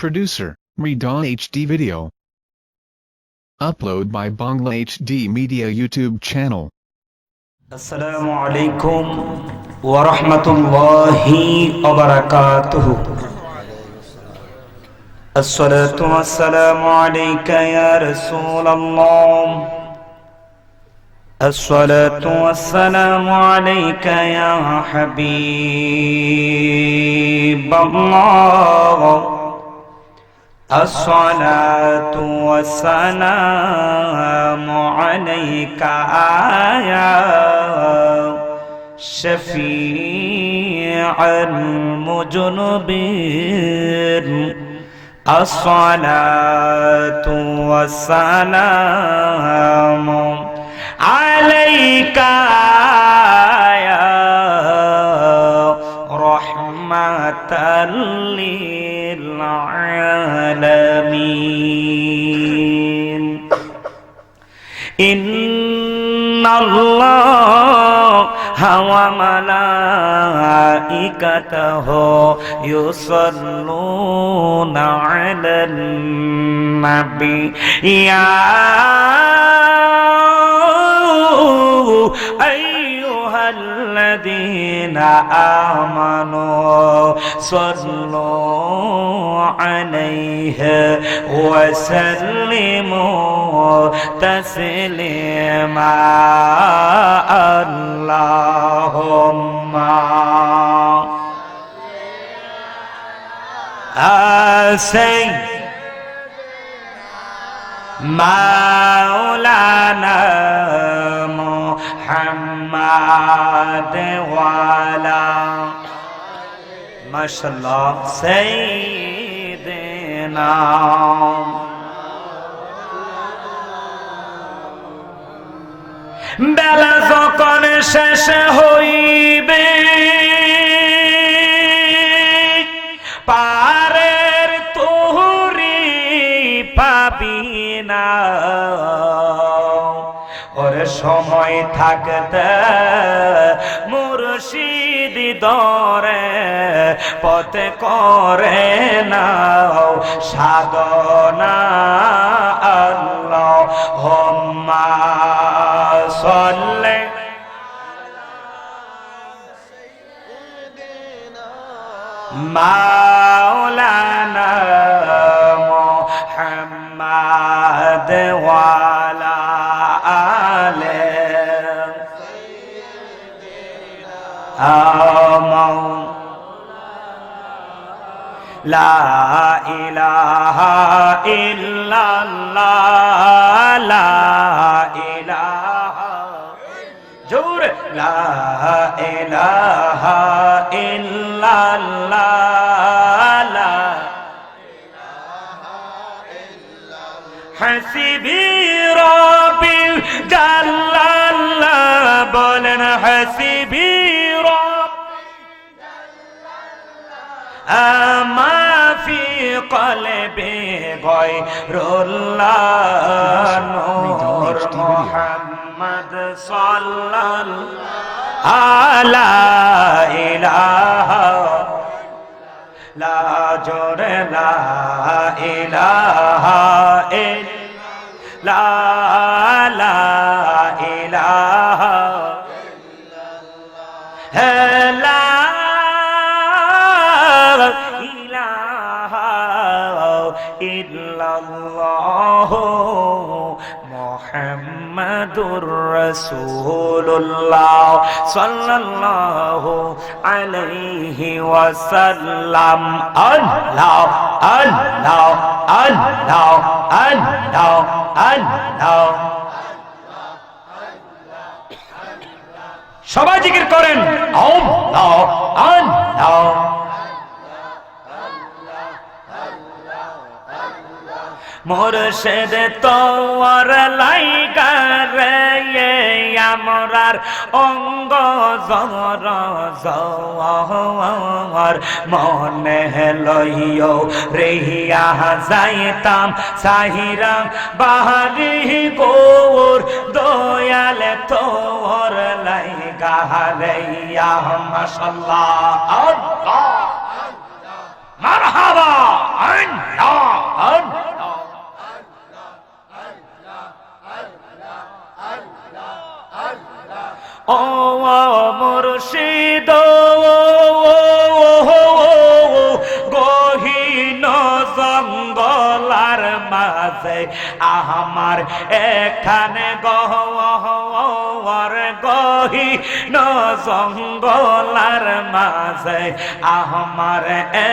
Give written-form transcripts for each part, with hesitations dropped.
Producer, Redon HD Video. Upload by Bangla HD Media YouTube channel. Assalamu alaikum wa rahmatullahi wa barakatuh. As-salatu was-salamu alayka ya Rasulallah. As-salatu was-salamu alayka ya Habiballah. الصلاة والسلام عليك يا شفيع المذنبين الصلاة والسلام عليك يا رحمة للعالمين إن الله وملائكته يصلون على النبي يا أيها الذين آمنوا صلوا عليه وسلموا تسليما اللهم مولانا محمد وعلى ما شاء الله سيدنا বেলা যখন শেষ হইবে পারের তোহরি পাবি না ওরে সময় থাকতে মুর্শিদ দরে পথে করে নাও সাধনা আল্লাহুম্মা সাল্লি মাওলানা মুহাম্মদ ওয়ালা আলে লা ইলাহা ইল্লাল্লাহ লা ইলাহা জোরে লা ইলাহা ইল্লাল্লাহ লা হাসিবি রাব্বিল জাল্লাল্লাহ বলেন হাসিবি আমা ফি কলবি গায়রুল্লাহ নূর মুহাম্মদ সাল্লাল্লাহু আলা ইলাহা লা জোরে লা ইলাহা ইল্লাল্লাহ লা ইলাহা ইল্লাল্লাহ ইল্লাল্লাহু মুহাম্মাদুর রাসূলুল্লাহ সাল্লাল্লাহু আলাইহি ওয়াসাল্লাম আল্লাহ আল্লাহ আল্লাহ আল্লাহ আল্লাহ সবাই জিকির করেন আল্লাহ আল্লাহ মুর্শিদ তোর লাইগা রে আমরার অঙ্গ জর জর মনে লইও রেহিয়া যাইতাম সাহিরা বাহারি গোর দয়াল তোর লাইগা রে মাশাআল্লাহ আল্লাহ মারহাবা মাঝে আমার এখানে গহ্বর গহীন জঙ্গলার মাঝে আমার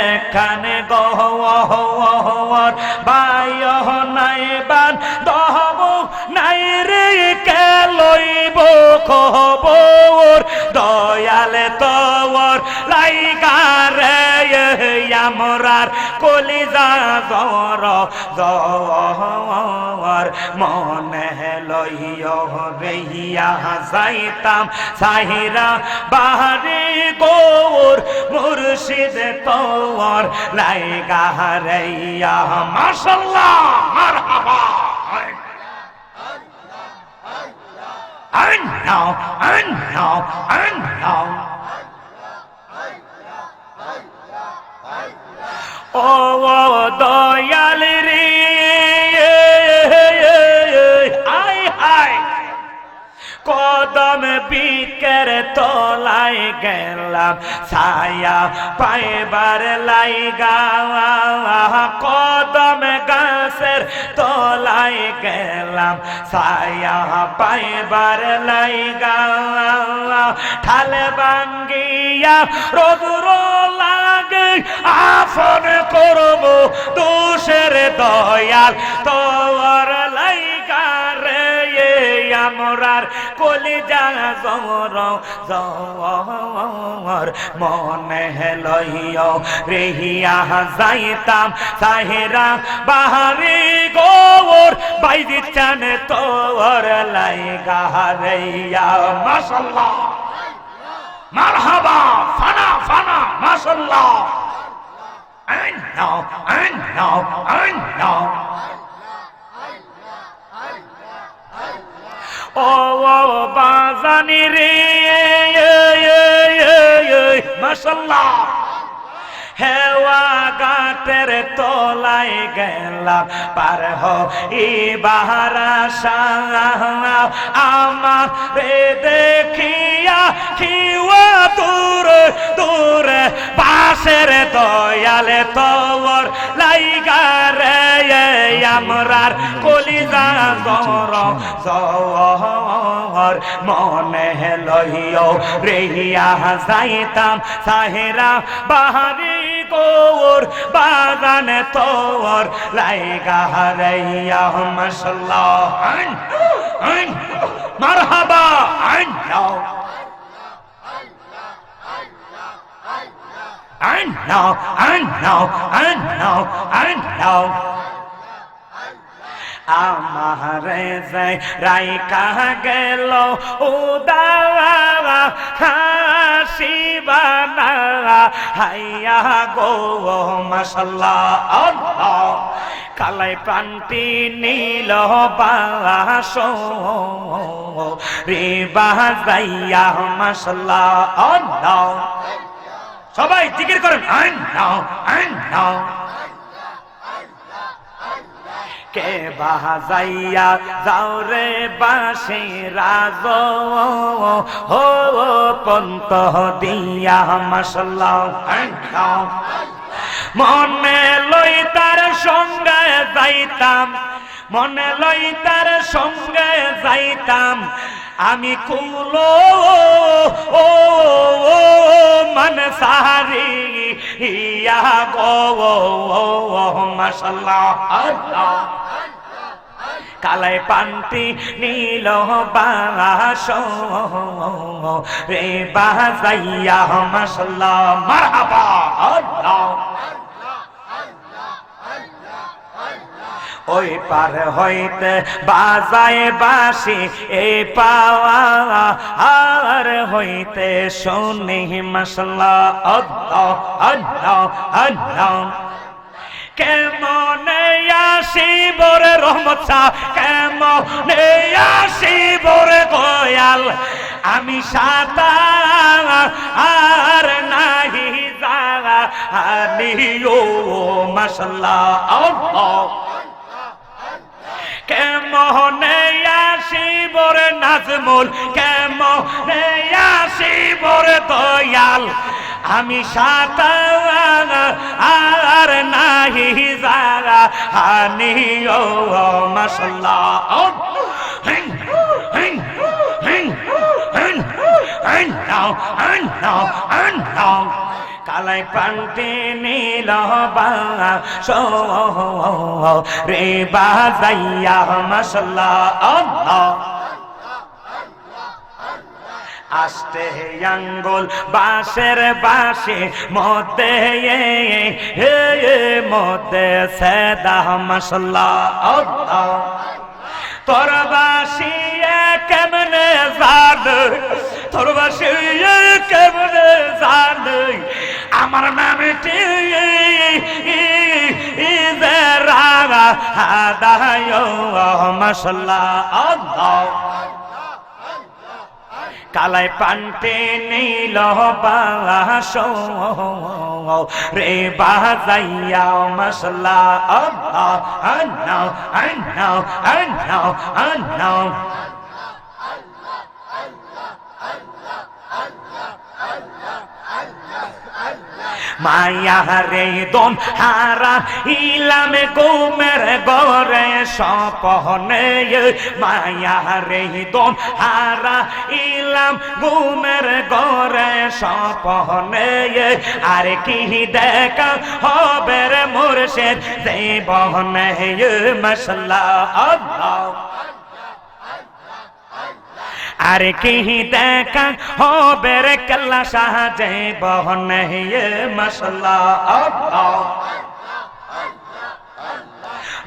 এখানে গহ্বর বায়ু নাই বান দহব নাই রে কে লইব খবর দয়াল তোর লাইগা রে আমরার কলিজা জর জর মনে লইয়া রেহিয়া যাইতাম সাহিরা বাহারি গোর মুর্শিদ তোর লাইগা রেয়া মাশাআল্লাহ মারহাবা ও দয়াল রে আয় হায় কদম বিকের তলায় গেলাম ছায়া পাইবার লাইগা কদম গাছের তলায় গেলাম ছায়া পাইবার লাইগা ঠাল ভাঙ্গিয়া রোদুর লাগে আফন করব দোষের দয়াল তোর লাইগা রে আমরার কলিজা জর জর মনে লইয়া রেহিয়া যাইতাম সাহেরা বাহারি গোর বাইদি চান তোর লাইগা রেয়া মাশাআল্লাহ মারহাবা ফানা ফানা মাশাআল্লাহ I know ও বাজানি রে মাশাআল্লাহ হেওয়া গাটের তলায় গেলাম পার হইবার আমার দেখিয়া খিওয়া দূর দূর পাশের দয়ালে তোর লাইগা রে আমরার কলিজা জর জর মনে লইয়া রেহিয়া যাইতাম সাহেরা বাহারি গোর বাগান তোর লাইগা রেয়া মাশাআল্লাহ মারহাবা I know. আমারে যাই রাইকা গেল উদারা হাসিবানা হাইয়া গো মাশাআল্লাহ আল্লাহ কালাই প্রান্তি নীল বাস রে বাজাইয়া মাশাআল্লাহ আল্লাহ সবাই জিকির করেন I know কে বাজাইয়া যাও রে বাঁশি রাজ হো পন্ত দিয়া মাশাআল্লাহ মনে লই তার সঙ্গে যাইতাম মনে লই তার সঙ্গে যাইতাম আমি কুলো ও মন সারি ইয়া গো মাশাআল্লাহ আল্লাহ কালাই পান্তি নীল বাস রে বাজাইয়া মাশাআল্লাহ মারহাবা আল্লাহ ওই পার হইতে বাজায় বাসি এই পাওয়া আর হইতে শুনি মাশাআল্লাহ আল্লাহ আল্লাহ আল্লাহ কেমনে আসিবর রহমত শাহ কেমনে আসিবর গোয়াল আমি সাতা আর নাহি জাগা আনিও মাশাআল্লাহ আল্লাহ কেমনে আসিবর নাজমুল কেমনে আসিবর দয়াল আমি সাতা আর নাহি জাগা হানি ও মাশাল্লাহ হেন হেন হেন হেন হেন নাও কালাই পান্তে নীল বাসো রে বাজাইয়া মাশাল্লাহ আল্লাহ আস্তে আঙ্গুল বাঁশের বাঁশি মধ্যে মধ্যে সেদা মাশাল্লাহ আল্লাহ তোর বাঁশি কেমনে জানে তোর বাঁশি কেমনে জানে আমার নামটি রাগা হাদায় মাশাল্লাহ আল্লাহ কালাই পান্তে নীল বাসো রে বাজাইয়া মাশাল্লাহ আল্লাহ আন্নাও আন্নাও আন্নাও আন্নাও মায়া রে দম হারা ইলাম গোমের গরে সপনে মায়া রে দম হারা ইলাম গোমের গরে সপনে আর কি দেখা হবে রে মুর্শিদ জীবনে মাশাল্লাহ আল্লাহ আর কি দেখা হবে রে কল্লা সাহায্যে বহনে মাশাল্লাহ আল্লাহ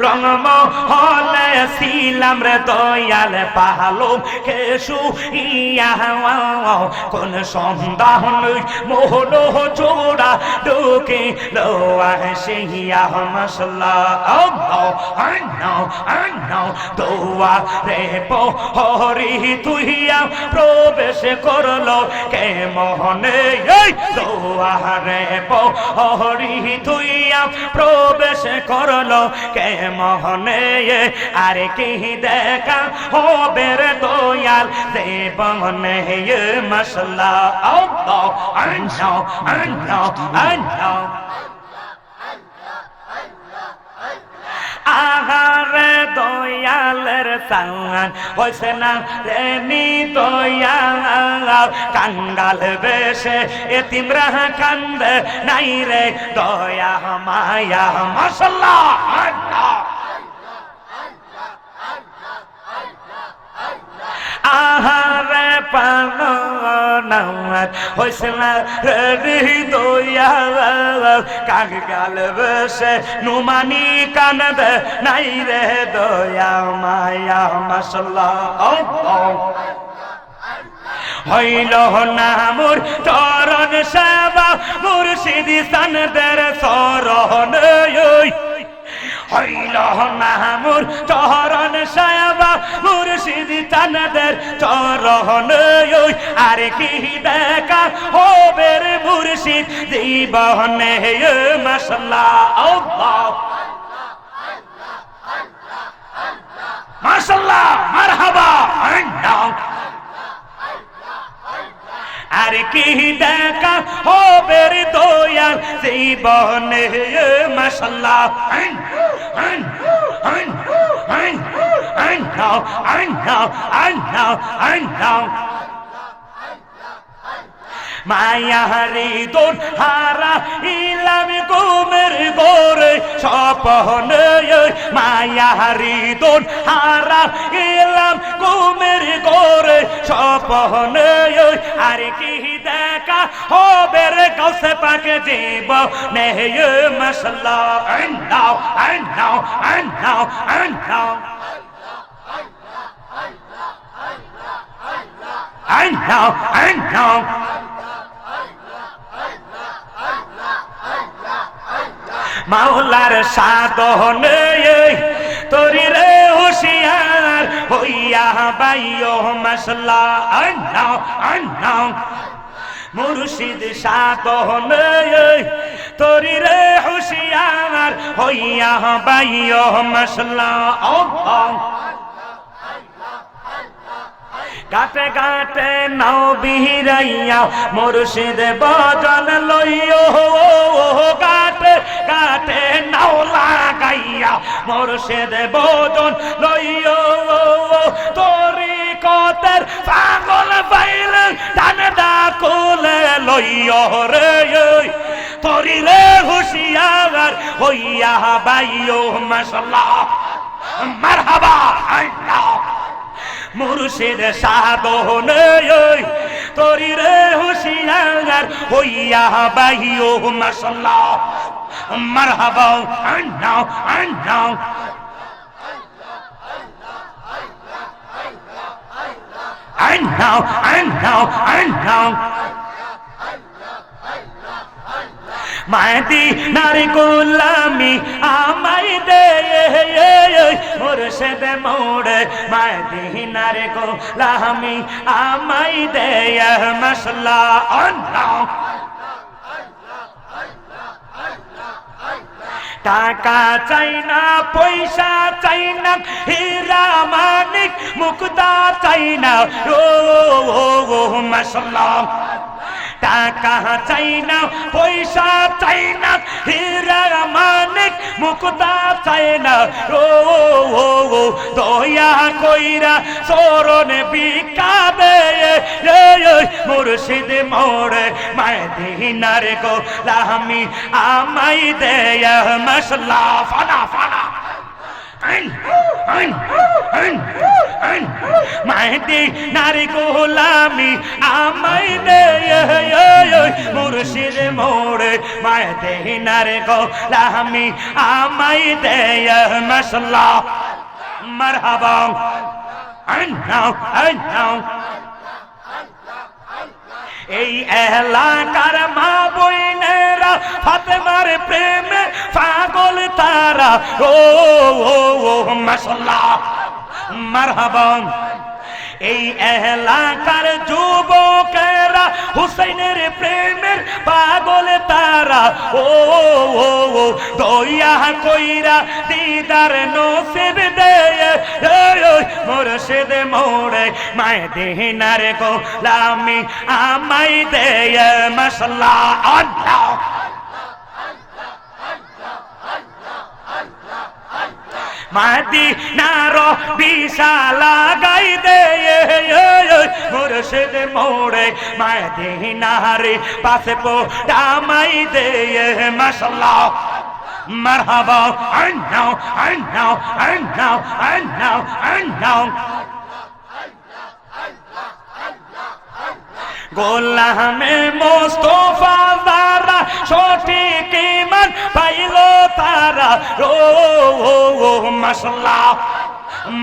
রঙমহলে ছিলাম রে দয়াল পাহালো কেশু ইয়া কোন সন্দেহ নেই মোহন জোড়া ঢুকে লোয়া সিয়া মাশাল্লাহ আল্লাহ আন্নাও আন্নাও দোয়া রে পহরি তুইয়া প্রবেশ করলো কে মোহনে দোয়া রে পহরি তুইয়া প্রবেশ করলো কে মোহনে আর কি দেখা হবে রে দয়াল জীবনে মাশাল্লাহ আল্লাহ আন্নাও আন্নাও আন্নাও আহারে দয়ালের সান হইছে না রে নি দয়াল কাঙ্গাল বেশে এতিমরা কান্দে নাই রে দয়া মায়া মাশাল্লাহ আল্লাহ আহারে পানো নামাত হইছে না রে দয়াল কাঙ্গাল বেশে নুমানি কান্দে নাই রে দয়া মায়া মাশাল্লাহ আল্লাহ হইল না মোর চরণ সেবা মুর্শিদ সানদের শরণ হইল না মোর চরণ সেবা মুর্শিদ সানদের চরণ আর কি দেখা হবে রে মুর্শিদ জীবনে মাশাল্লাহ আল্লাহ মাশাল্লাহ মারহাবা আন্নাও আর কি দেখা হবে রে দয়াল জীবনে মাশাল্লাহ আন্নাও আন্নাও আন্নাও আন্নাও মায়া রে দোন হারা ইলাম গোমের গোরে সপনে মায়া রে দোন হারা ইলাম গোমের গোরে সপনে আর কি দেখা হবে রে কৌসে পাকে জীবনে মাশাল্লাহ আন্নাও আন্নাও আন্নাও আন্নাও আন্নাও আন্নাও মাওলার সাধনে তোরি রে হুশিয়ার হইয়া বাইও মাশাল্লাহ আন্নাও আন্নাও মুর্শিদ সাধনে তোরি রে হুশিয়ার হইয়া বাইও মাশাল্লাহ আল্লাহ গাতে গাতে নাও বিরাইয়া মুর্শিদ বদন লইও গাতে গাতে নাও লাগাইয়া মুর্শিদ বোজন লইও তরিকতের পাগল পাইলে টানে ডাকুলে লইও রে তরি রে হুশিয়ার হইয়া বাইও মাশাআল্লাহ মারহাবা আল্লাহ মুর্শিদ সাধনে তরি রে হুশিয়ার হইয়া বাইও মাশাআল্লাহ মারহাবা আল্লাহ আল্লাহ আল্লাহ আল্লাহ আল্লাহ মদিনার গোলামি আমায় দে মুর্শিদ মোড়ে মদিনার গোলামি আমায় দে মাশাআল্লাহ আল্লাহ টাকা চাই না পয়সা চাই না হীরা মানিক মুক্তা চাই না ও মাশাআল্লাহ টাকা চাই না পয়সা চাই না হীরা মানিক মুক্তা চাই না ও দয়া কইরা চরণে ভিক্ষা দে মুর্শিদ মোড়ে মদিনার গোলামি আমায় দে মাশাআল্লাহ ফানা ফানা মদিনার গোলামি আমায় দে মুর্শিদ মোড়ে মদিনার গোলামি আমায় দে মাশাআল্লাহ মারহাবা আল্লাহ আল্লাহ এই এলাকার মা বইনেরা ফাতেমার প্রেমে পাগল তারা ও মাশাআল্লাহ মারহাবা এই এলাকার যুবকেরা হুসাইনের প্রেমের পাগল তারা ও দয়া কইরা দিদার নসিব দে মুর্শিদ মোড়ে মদিনার গোলামি আমায় দে মাশাআল্লাহ আল্লাহ মদিনার বিশাল গাই দে মুর্শিদ মোড়ে মদিনার পাশে পোড়ামাই দে মাশাআল্লাহ মারহাবা আল্লাহ আল্লাহ আল্লাহ আল্লাহ আল্লাহ গোলামে মোস্তফা যারা সঠিক ঈমান পাইল তারা ও মাশাআল্লাহ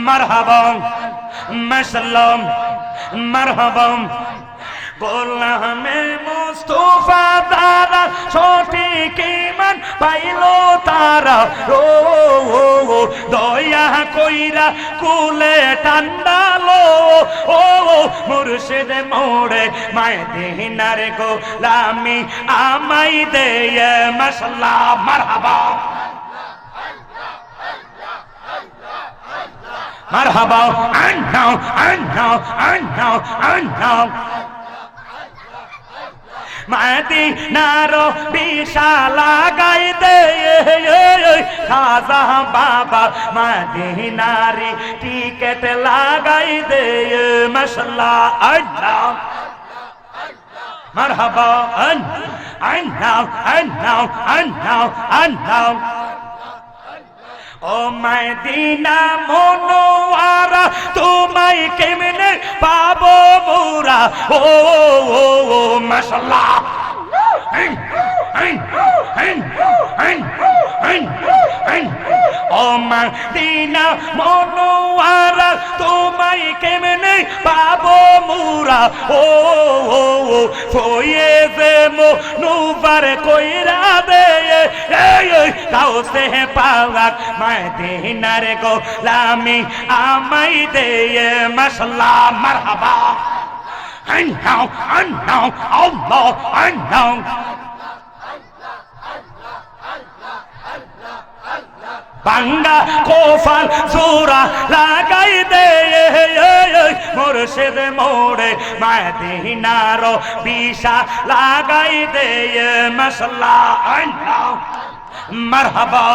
মারহাবা মাশাআল্লাহ মারহাবা গোলামে মোস্তফা যারা সঠিক ঈমান পাইল তারা ও দয়া কইরা কুলে টান্ডালো ও মুর্শিদ মোড়ে মদিনার গোলামি আমায় দে মাশাআল্লাহ মারহাবা মারহাবা আল্লাহ আল্লাহ আল্লাহ আল্লাহ মদিনার বিশাল গাই দে খাজা বাবা মদিনারি টিকেট লাগাই দে মাশাআল্লাহ আল্লাহ মারহাবা আল্লাহ আল্লাহ আল্লাহ আল্লাহ ও মদিনা মনোয়ারা তোমায় কেমনে পাবো মোরা ও মাশাআল্লাহ ও মদিনা মনোয়ারা তোমায় কেমনে পাবো মোরা ও ফয়েজে মনোয়ার কইরা দে কাউসে পাওয়াক মদিনার গোলামি আমায় দে মাশাআল্লাহ মারহাবা আল্লাহ আল্লাহ আল্লাহ আল্লাহ বাঙ্গা কোফাল জোরা লাগাই দে মুর্শিদ মোড়ে মদিনার বিশাল লাগাই দে মাশাআল্লাহ আল্লাহ মারহাবা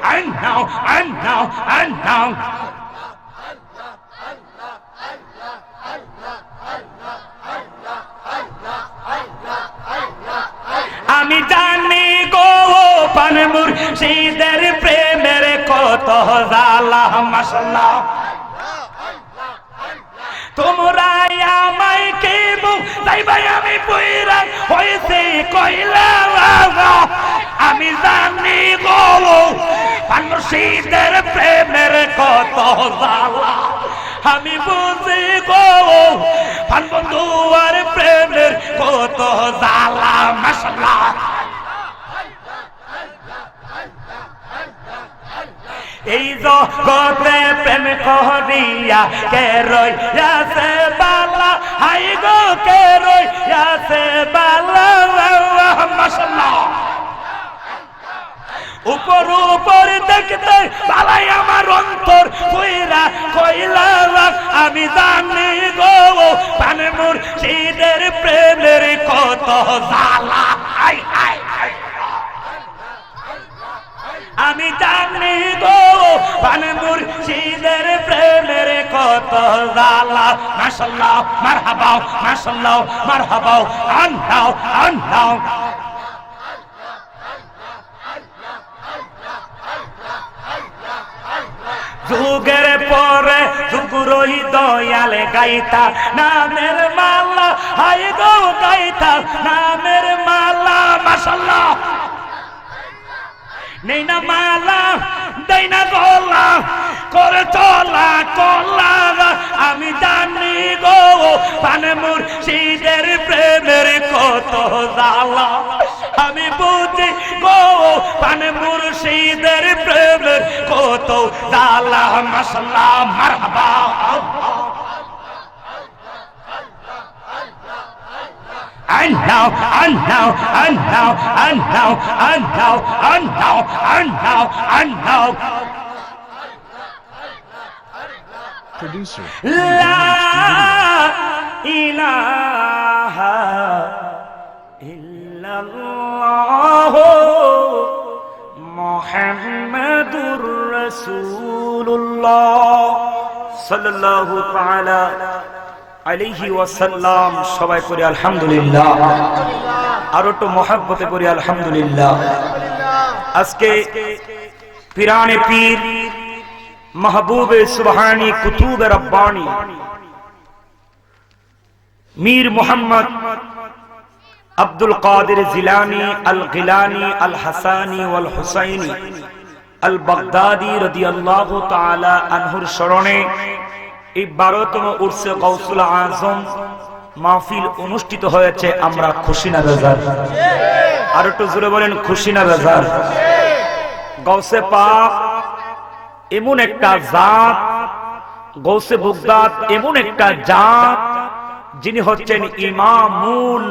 and now আমি জানি গো পান মুর্শিদের প্রেমের কত জ্বালা মাশাআল্লাহ তোমরা আমায় কে তাই ভাই আমি পয়রা হয়েছে কইলা আমি জানি গো পান মুর্শিদের প্রেমের কত জ্বালা আমি বুঝি গো পান বন্ধুর প্রেমের কত জ্বালা মাশাআল্লাহ এই জগতে প্রেম করিয়া কে রইয়াছে বালা হাই গো কে রইয়াছে বালা মাশাআল্লাহ উপর উপর দেখতে বালাই আমার অন্তর কইরা কইলা আমি জানি গো পান মুর্শিদের প্রেমের কত জ্বালা হাই হাই আমি জানি গো পান মুর্শিদের প্রেমের কত জ্বালা মাশাআল্লাহ মারহাবা মাশাআল্লাহ মারহাবা আল্লাহ যুগের পরে যুগরই দয়াল গাইতা নামের মালা হাই গো গাইতা নামের মালা মাশাআল্লাহ নেই না মালা দেই না গলা করে চলা কলা আমি জানি গো পান মুর্শিদের প্রেমের কত জ্বালা আমি বুঝি গো পান মুর্শিদের প্রেমের কত জ্বালা মাশাআল্লাহ মারহাবা and now Producer La ilaha illallah Muhammadur Rasulullah sallallahu ta'ala আলাইহি ওয়াসাল্লাম সবাই করি আলহামদুলিল্লাহ আর একটু মহব্বতে করি আলহামদুলিল্লাহ আজকে পিরানে পীর মাহবুবে সুবহানি কুতুবে রব্বানি মীর মুহাম্মদ আব্দুল কাদের জিলানী আল গিলানী আল হাসানী ওয়াল হুসাইনী আল বাগদাদি রাদিয়াল্লাহু তাআলা আনহুর স্মরণে এই 12তম উরসে গাউসুল আজম মাহফিল অনুষ্ঠিত হয়েছে আমরা খুশি না বেজার আর একটু জোরে বলেন খুশি না বেজার গাউসে পাক এমন একটা জাত গাউসে বাগদাদ এমন একটা জাত যিনি হচ্ছেন ইমামুল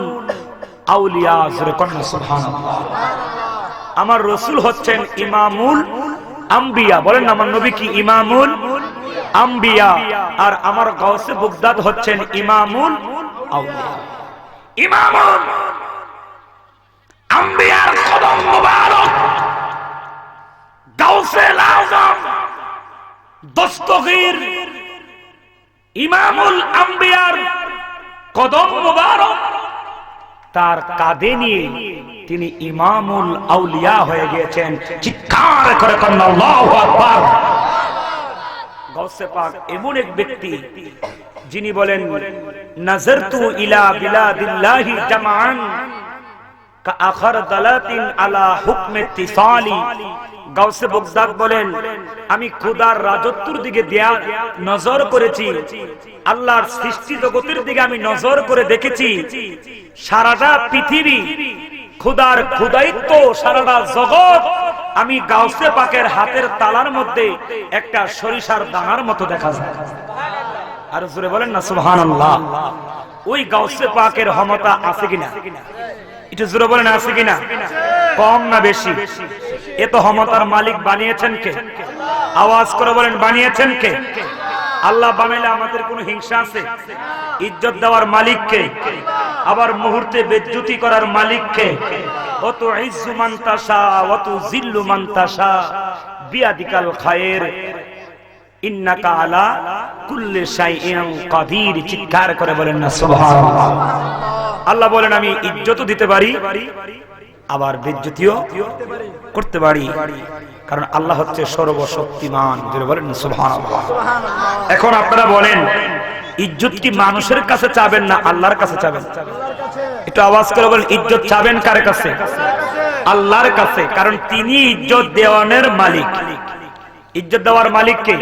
আউলিয়া জোরে কন্না সুবহানাল্লাহ আমার রাসূল হচ্ছেন ইমামুল আম্বিয়া বলেন আমার নবী কি ইমামুল আম্বিয়া আর আমার গাউসে বাগদাদ হচ্ছেন ইমামুল আউলিয়া ইমামুল আম্বিয়ার কদম মুবারক গাউসে আজম দস্তগীর ইমামুল আম্বিয়ার কদম মুবারক তার কাঁধে নিয়ে তিনি ইমামুল আউলিয়া হয়ে গিয়েছেন চিৎকার করে কন্না আল্লাহু আকবার গাউসে পাক এমন এক ব্যক্তি যিনি বলেন নাযারতু ইলা বিলাদিল্লাহি জামাআন কা আখার দালাতিন আলা হুকমে ইত্তিসালি গাউসে বাগদাদ বলেন আমি খোদার রাজত্বের দিকে নজর করেছি আল্লাহর সৃষ্টি জগতের দিকে আমি নজর করে দেখেছি সারাটা পৃথিবী খোদার খোদাইত্ব সারাটা জগৎ আমি গাউসে পাকের হাতের তালার মধ্যে একটা সরিষার দানার মতো দেখা যায় আর জোরে বলেন না সুবহানাল্লাহ ওই গাউসে পাকের ক্ষমতা আছে কিনা একটু জোরে বলেন আছে কিনা কম না বেশি এত ক্ষমতার মালিক বানিয়েছেন কে আওয়াজ করে বলেন বানিয়েছেন কে আল্লাহ বানাইলে আমাদের কোনো হিংসা আছে ইজ্জত দেওয়ার মালিক কে আবার মুহূর্তে বেজ্জতি করার মালিক কে ওয়া তুইজ্জু মান তাশা ওয়া তুযিল্লু মান তাশা বিয়াদিকাল খায়র ইন্নাকা আলা কুল্লি শাইইন কাদির। চিৎকার করে বলেন না সুবহানাল্লাহ। আল্লাহ বলেন আমি ইজ্জতও দিতে পারি আবার বেইজ্জতিও করতে পারি, কারণ আল্লাহ হচ্ছে সর্বশক্তিমান। যারা বলেন না সুবহানাল্লাহ। এখন আপনারা বলেন ইজ্জত কি মানুষের কাছে চাবেন না আল্লাহর কাছে চাবেন? একটু আওয়াজ করে বলেন ইজ্জত চাবেন কার কাছে? আল্লাহর কাছে, কারণ তিনি ইজ্জত দেওয়ানের মালিক। ইজ্জত দেওয়ার মালিক কে?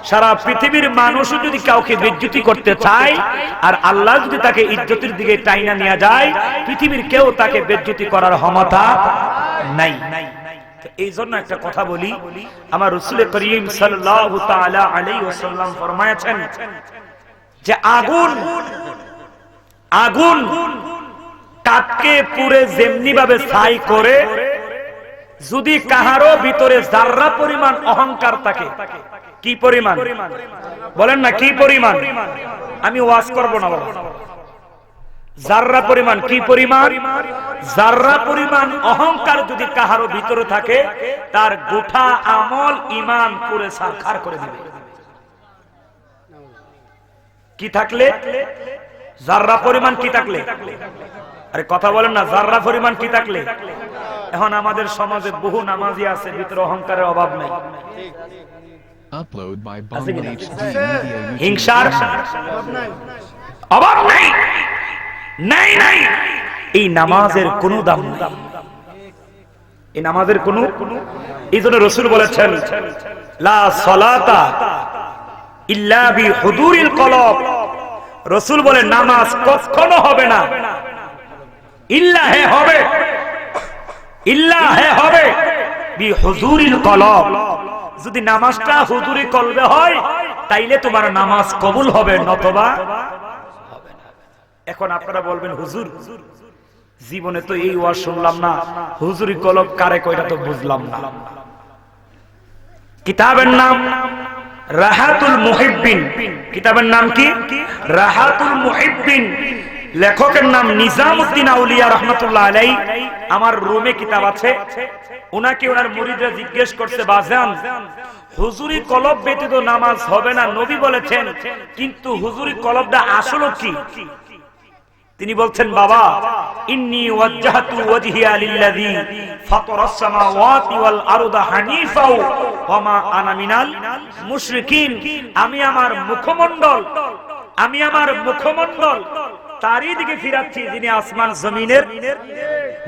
সারা পৃথিবীর মানুষও যদি কাউকে বেইজ্জতি করতে চায় আর আল্লাহ যদি তাকে ইজ্জতের দিকে টাইনা নিয়ে যায়, পৃথিবীর কেউ তাকে বেইজ্জতি করার ক্ষমতা নাই। এই জন্য একটা কথা বলি, আমার রাসূল করিম সাল্লাল্লাহু তাআলা আলাইহি ওয়াসাল্লাম ফরমায়েছেন যে আগুন কাঠকে পুড়ে যেমনি ভাবে ছাই করে, যদি কাহারও ভিতরে যাররা পরিমাণ অহংকার থাকে, কি পরিমাণ বলেন না, কি পরিমাণ? আমি ওয়াজ করব না বাবা। যাররা পরিমাণ, কি পরিমাণ? যাররা পরিমাণ অহংকার যদি কাহারও ভিতরে থাকে, তার গোটা আমল ঈমান পুরে সারখার করে দিবে। কি থাকলে? যাররা পরিমাণ কি থাকলে? আরে কথা বলেন না, যাররা পরিমাণ কি থাকলে? এখন আমাদের সমাজে বহু নামাজি আছে, ভিতরে অহংকারের অভাব নাই। Upload by Bangla HD Media হিংসার অভাব নাই, নাই নাই। এই নামাজের কোনো দাম নাই, এই নামাজের কোনো। এই জন্য রাসূল বলেছেন লা সালাতা ইল্লা বিহুদুরিল কলব। রাসূল বলেন নামাজ কখনো হবে না, ইল্লা হে হবে, ইল্লা হে হবে বিহুদুরিল কলব। যদি নামাজটা হুজুরি কলবে হয় তাইলে তোমার নামাজ কবুল হবে, নতবা হবে না। এখন আপনারা বলবেন হুজুর জীবনে তো এই ওয়াজ শুনলাম না, হুজুরি কলব কারে কয়টা তো বুঝলাম না। কিতাবের নাম রাহাতুল মুহিব্বিন। কিতাবের নাম কি? রাহাতুল মুহিব্বিন। লেখকের নাম নিজামউদ্দিন আউলিয়া রাহমাতুল্লাহ আলাইহি। আমার রুমে কিতাব আছে। উনাকে ওনার মুরিদরা জিজ্ঞেস করছে, বাজান হুজুরি কলব ব্যতীত নামাজ হবে না নবী বলেছেন, কিন্তু হুজুরি কলবটা আসলে কি? তিনি বলছেন, বাবা ইন্নী ওয়াজ্জাহতু ওয়াজহিয়া লিল্লাযী ফাতারাস সামাওয়াতি ওয়াল আরদা হানিফা ওয়া মা আনা মিনাল মুশরিকিন। আমি আমার মুখমণ্ডল তারই দিকে ফিরাচ্ছি যিনি আসমান জমিনের,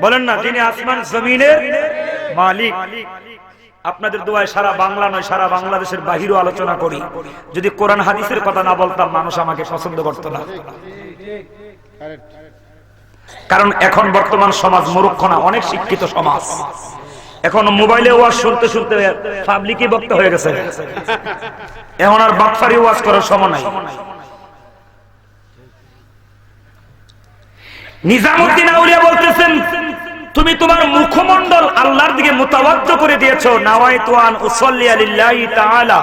বলেন না, যিনি আসমান জমিনের মালিক। আপনাদের দোয়ায় সারা বাংলা নয়, সারা বাংলাদেশের বাহিরও আলোচনা করি। যদি কোরআন হাদিসের কথা না বলতাম মানুষ আমাকে পছন্দ করত না। কারণ এখন বর্তমান সমাজ মূর্খ না, অনেক শিক্ষিত সমাজ। এখন মোবাইলে ওয়াজ শুনতে শুনতে পাবলিকই বক্তা হয়ে গেছে। এখন আর বাটফারি ওয়াজ করার সময় নাই। নিজামউদ্দিন আউলিয়া বলতেছেন, তুমি তোমার মুখমণ্ডল আল্লাহর দিকে মুতাওয়াজ্জ করে দিয়েছো। নাওয়াইতু আন উসাল্লি লিল্লাহি তাআলা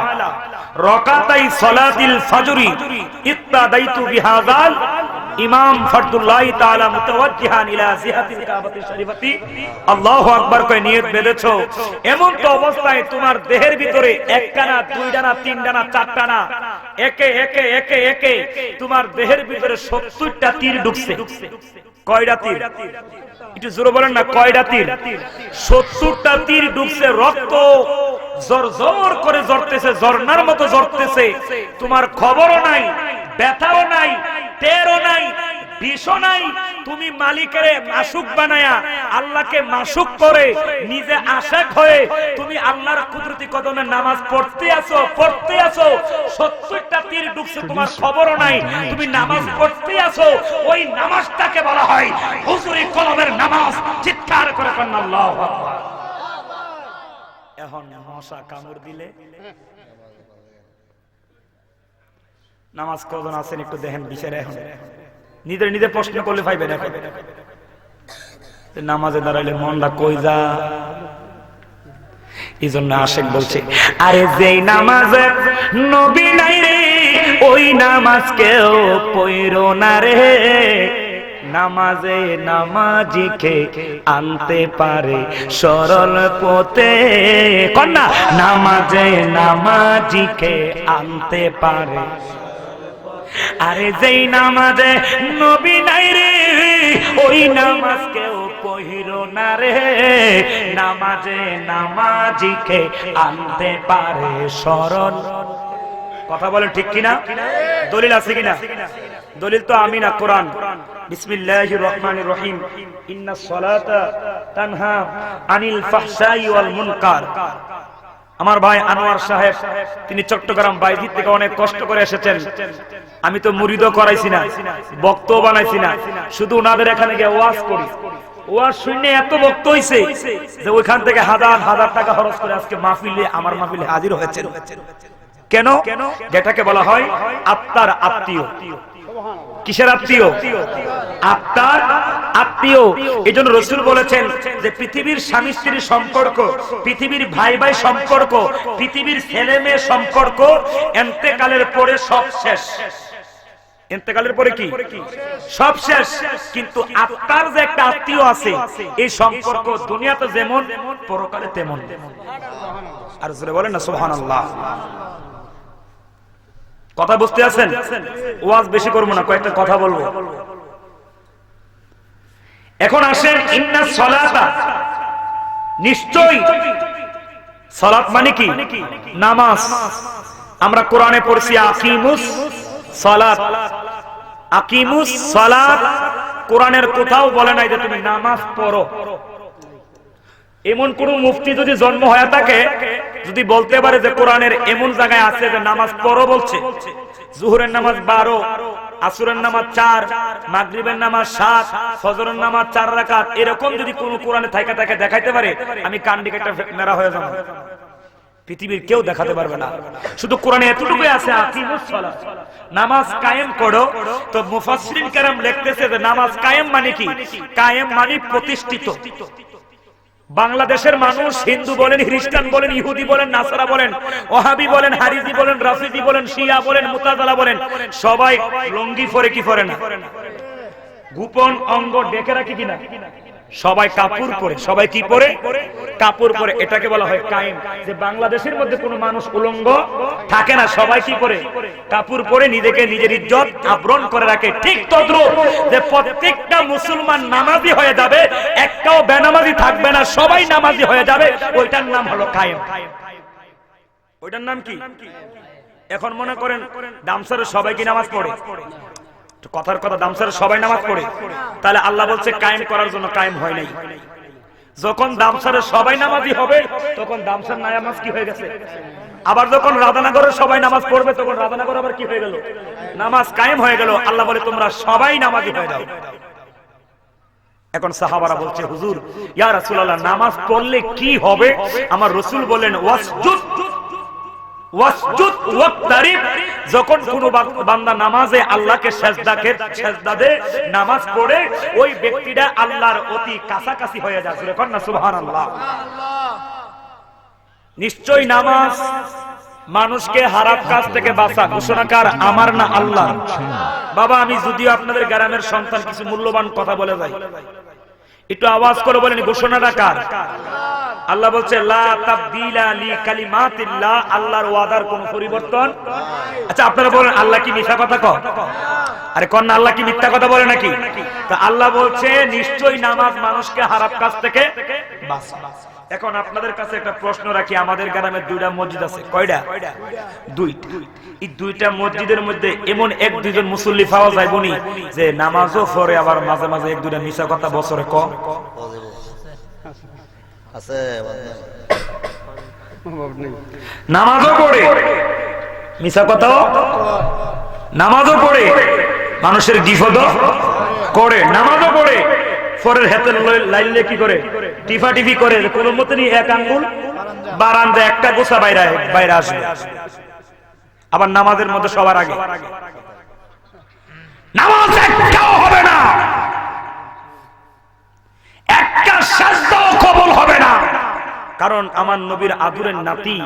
রাকাতাই সালাতিল ফজরি ইত্তাদাইতু বিহাযাল ইমাম ফরদুল্লাহ তাআলা মুতাওয়াজ্জিহান ইলা জিহাতিল কাবাতি শরীফাতি। আল্লাহু আকবার কয়ে নিয়ত বেঁধেছো। এমন তো অবস্থায় তোমার দেহের ভিতরে এক ডানা, দুই ডানা, তিন ডানা, চার ডানা, একে একে একে একে তোমার দেহের ভিতরে 70টা তীর ঢুকছে। কয়টা তীর? একটু জোরে বলেন না, কয়টা তীর? 70টা তীর ঢুকছে। রক্ত জরজর করে ঝরতেছে, ঝর্ণার মতো ঝরতেছে। তোমার খবরও নাই, ব্যথাও নাই, টেরও নাই, বিষও নাই। তুমি মালিকের মাসুক বানায়া আল্লাহকে মাসুক করে নিজে আশিক হয়ে তুমি আল্লাহর কুদরতি কদমে নামাজ পড়তে আছো। 70টা তীর ঢুকছে, তোমার খবরও নাই, তুমি নামাজ পড়তে আছো। ওই নামাজটাকে বলা হয় হুজুরি কলবের নামাজ। চিৎকার করে কন্না আল্লাহু আকবার। এখন মশা কামড় দিলে নামাজ কজন আছেন একটু দেখেন বিচারে। এখন নিজে প্রশ্ন করলে পাইবেন। এখন নামাজে দাঁড়াইলে মনটা কই যা। এই জন্য আশেক বলছে, আরে যেই নামাজে নবী নাই রে ওই নামাজ কেউ পড়ো না রে। নামাজে নামাজিকে আনতে পারে সরল পথে। কন্যা নামাজে নামাজিকে আনতে পারে। আরে যেই নামাজে নবী নাই রে ওই নামাজ কেউ পহিরো না রে। নামাজে নামাজিকে আনতে পারে সরল। কথা বলেন ঠিক কিনা? দলিল আছে কিনা? দলিল তো আমি না, কোরআন। বিসমিল্লাহির রহমানির রহিম। ইন্নাস সালাতা তানহা আনিল ফাহশাই ওয়াল মুনকার। আমার ভাই আনোয়ার সাহেব তিনি চট্টগ্রাম বাইজিৎ থেকে অনেক কষ্ট করে এসেছেন। আমি তো মুরিদও করাইছি না, বক্তও বানাইছি না, শুধু ওনাদের এখানে গিয়ে ওয়াজ করি। ওয়াজ শুনে এত বক্ত হইছে যে ওইখান থেকে হাজার হাজার টাকা খরচ করে আজকে মাহফিলে, আমার মাহফিলে হাজির হয়েছেন। কেন? যেটাকে বলা হয় আত্মার আত্মীয়। কিসের আত্মীয়? আত্মার আত্মীয়। এই জন্য রাসূল বলেছেন যে পৃথিবীর স্বামী স্ত্রীর সম্পর্ক, পৃথিবীর ভাই ভাই সম্পর্ক, পৃথিবীর ছেলে মেয়ে সম্পর্ক ইন্তেকালের পরে সব শেষ। ইন্তেকালের পরে কি সব শেষ, কিন্তু আত্মার যে একটা আত্মীয় আছে এই সম্পর্ক দুনিয়াতে যেমন পরকালে তেমন। আর জোরে বলেন না সুবহানাল্লাহ। কথা বুঝতে আছেন? ওয়াজ বেশি করবো না, কয়েকটা কথা বলবো। এখন আসেন ইন্নাস সালাতা, নিশ্চয়ই সালাত মানে কি? নামাজ। আমরা কোরআনে পড়ছি আকিমুস সালাত, আকিমুস সালাত। কোরআনের কোথাও বলে নাই যে তুমি নামাজ পড়ো। এমন কোন মুফতি যদি জন্ম হয়ে থাকে যদি বলতে পারে যে কোরআনের এমন জায়গায় আছে যে নামাজ পড়ো বলছে, জোহরের নামাজ 12, আসরের নামাজ 4, মাগরিবের নামাজ 7, ফজরের নামাজ 4 রাকাত, এরকম যদি কোন কোরআনে থাকে দেখাইতে পারে, আমি কান্ডিকে একটা মেরা হয়ে যাব। পৃথিবীর কেউ দেখাতে পারবে না। শুধু কোরআনে এতটুকুই আছে আকিমুস সালাত, নামাজ কায়েম করো। তো মুফাসসিরিন কেরাম লিখতেছে যে নামাজ কায়েম মানে কি? কায়েম মানে প্রতিষ্ঠিত। বাংলাদেশের মানুষ হিন্দু বলেন, খ্রিস্টান বলেন, ইহুদি বলেন, নাসারা বলেন, ওহাবি বলেন, হারিজি বলেন, রাফিজি বলেন, শিয়া বলেন, মুতাজালা বলেন, সবাই লুঙ্গি পরে কি পরে না? গোপন অঙ্গ ঢেকে রাখে কিনা? সবাই কাপড় পরে। সবাই কি পরে? কাপড় পরে। এটাকে বলা হয় কায়েম। যে বাংলাদেশের মধ্যে কোনো মানুষ উলঙ্গ থাকে না, সবাই কি পরে? কাপড় পরে নিজেকে নিজের ইজ্জত আবরণ করে রাখে। ঠিক তদ্রূপ যে প্রত্যেকটা মুসলমান নামাজি হয়ে যাবে, একটাও বেনামাজি থাকবে না, সবাই নামাজি হয়ে যাবে, ওইটার নাম হলো কায়েম। ওইটার নাম কি? এখন মনে করেন দামসারে সবাই কি নামাজ পড়ে? কথার কথা, দামসারে সবাই নামাজ পড়ে, তাহলে আল্লাহ বলছে কায়েম করার জন্য কায়েম হয় নাই। যখন দামসারে সবাই নামাজি হবে তখন দামসার নামাজ কি হয়ে গেছে? আবার যখন রাধানগরের সবাই নামাজ পড়বে তখন রাধানগর আবার কি হয়ে গেল? নামাজ কায়েম হয়ে গেল। আল্লাহ বলে তোমরা সবাই নামাজি হয়ে যাও। এখন সাহাবারা বলছে হুজুর ইয়া রাসূলুল্লাহ নামাজ পড়লে কি হবে? আমার রাসূল বলেন ওয়াসজুদ ওয়াসজুদ ওয়াক্তারিব। যখন কোন বান্দা নামাজে আল্লাহকে সিজদা দেয়, নামাজ পড়ে, ওই ব্যক্তিটা আল্লাহর অতি কাছাকাছি হয়ে যায়। সুরে কন্না সুবহানাল্লাহ। নিশ্চয় নামাজ মানুষকে হারাম কাজ থেকে বাঁচা। ঘোষণাকার আমার না আল্লাহ। বাবা আমি যদিও আপনাদের গ্রামের সন্তান, কিছু মূল্যবান কথা বলে যাই, একটু আওয়াজ করে বলেন ঘোষণাটা কার? আল্লাহ বলছে লা তাবদীলা লিকালিমাতিল্লাহ, আল্লাহর ওয়াদার কোনো পরিবর্তন। আচ্ছা আপনারা বলেন আল্লাহ কি মিথ্যা কথা কয়? আরে কোন আল্লাহ কি মিথ্যা কথা বলে নাকি? তা আল্লাহ বলছে নিশ্চয়ই নামাজ মানুষকে হারাম কাজ থেকে বাঁচায়। এখন আপনাদের কাছে একটা প্রশ্ন রাখি, আমাদের গ্রামে 2টা মসজিদ আছে। কয়টা? 2টা। এই 2টা মসজিদের মধ্যে এমন 1-2 জন মুসল্লি পাওয়া যায় বনি যে নামাজও পড়ে, আবার মাঝে মাঝে 1-2টা মিছা কথা বছরে কম আছে, নামাজও পড়ে, মিছা কথাও, নামাজও পড়ে, মানুষের বিপদও করে, নামাজও পড়ে, ফরের হাতে লাইলে কি করে? টিফা টিফি করে, কোন মতনই এক আঙ্গুল বারান্দা একটা গোছা বাইরে আসবে। আবার নামাজের মধ্যে সবার আগে নামাজ একটাও হবে না, একটা সাজদাও কবুল হবে না। কারণ আমার নবীর আদুরের নাতি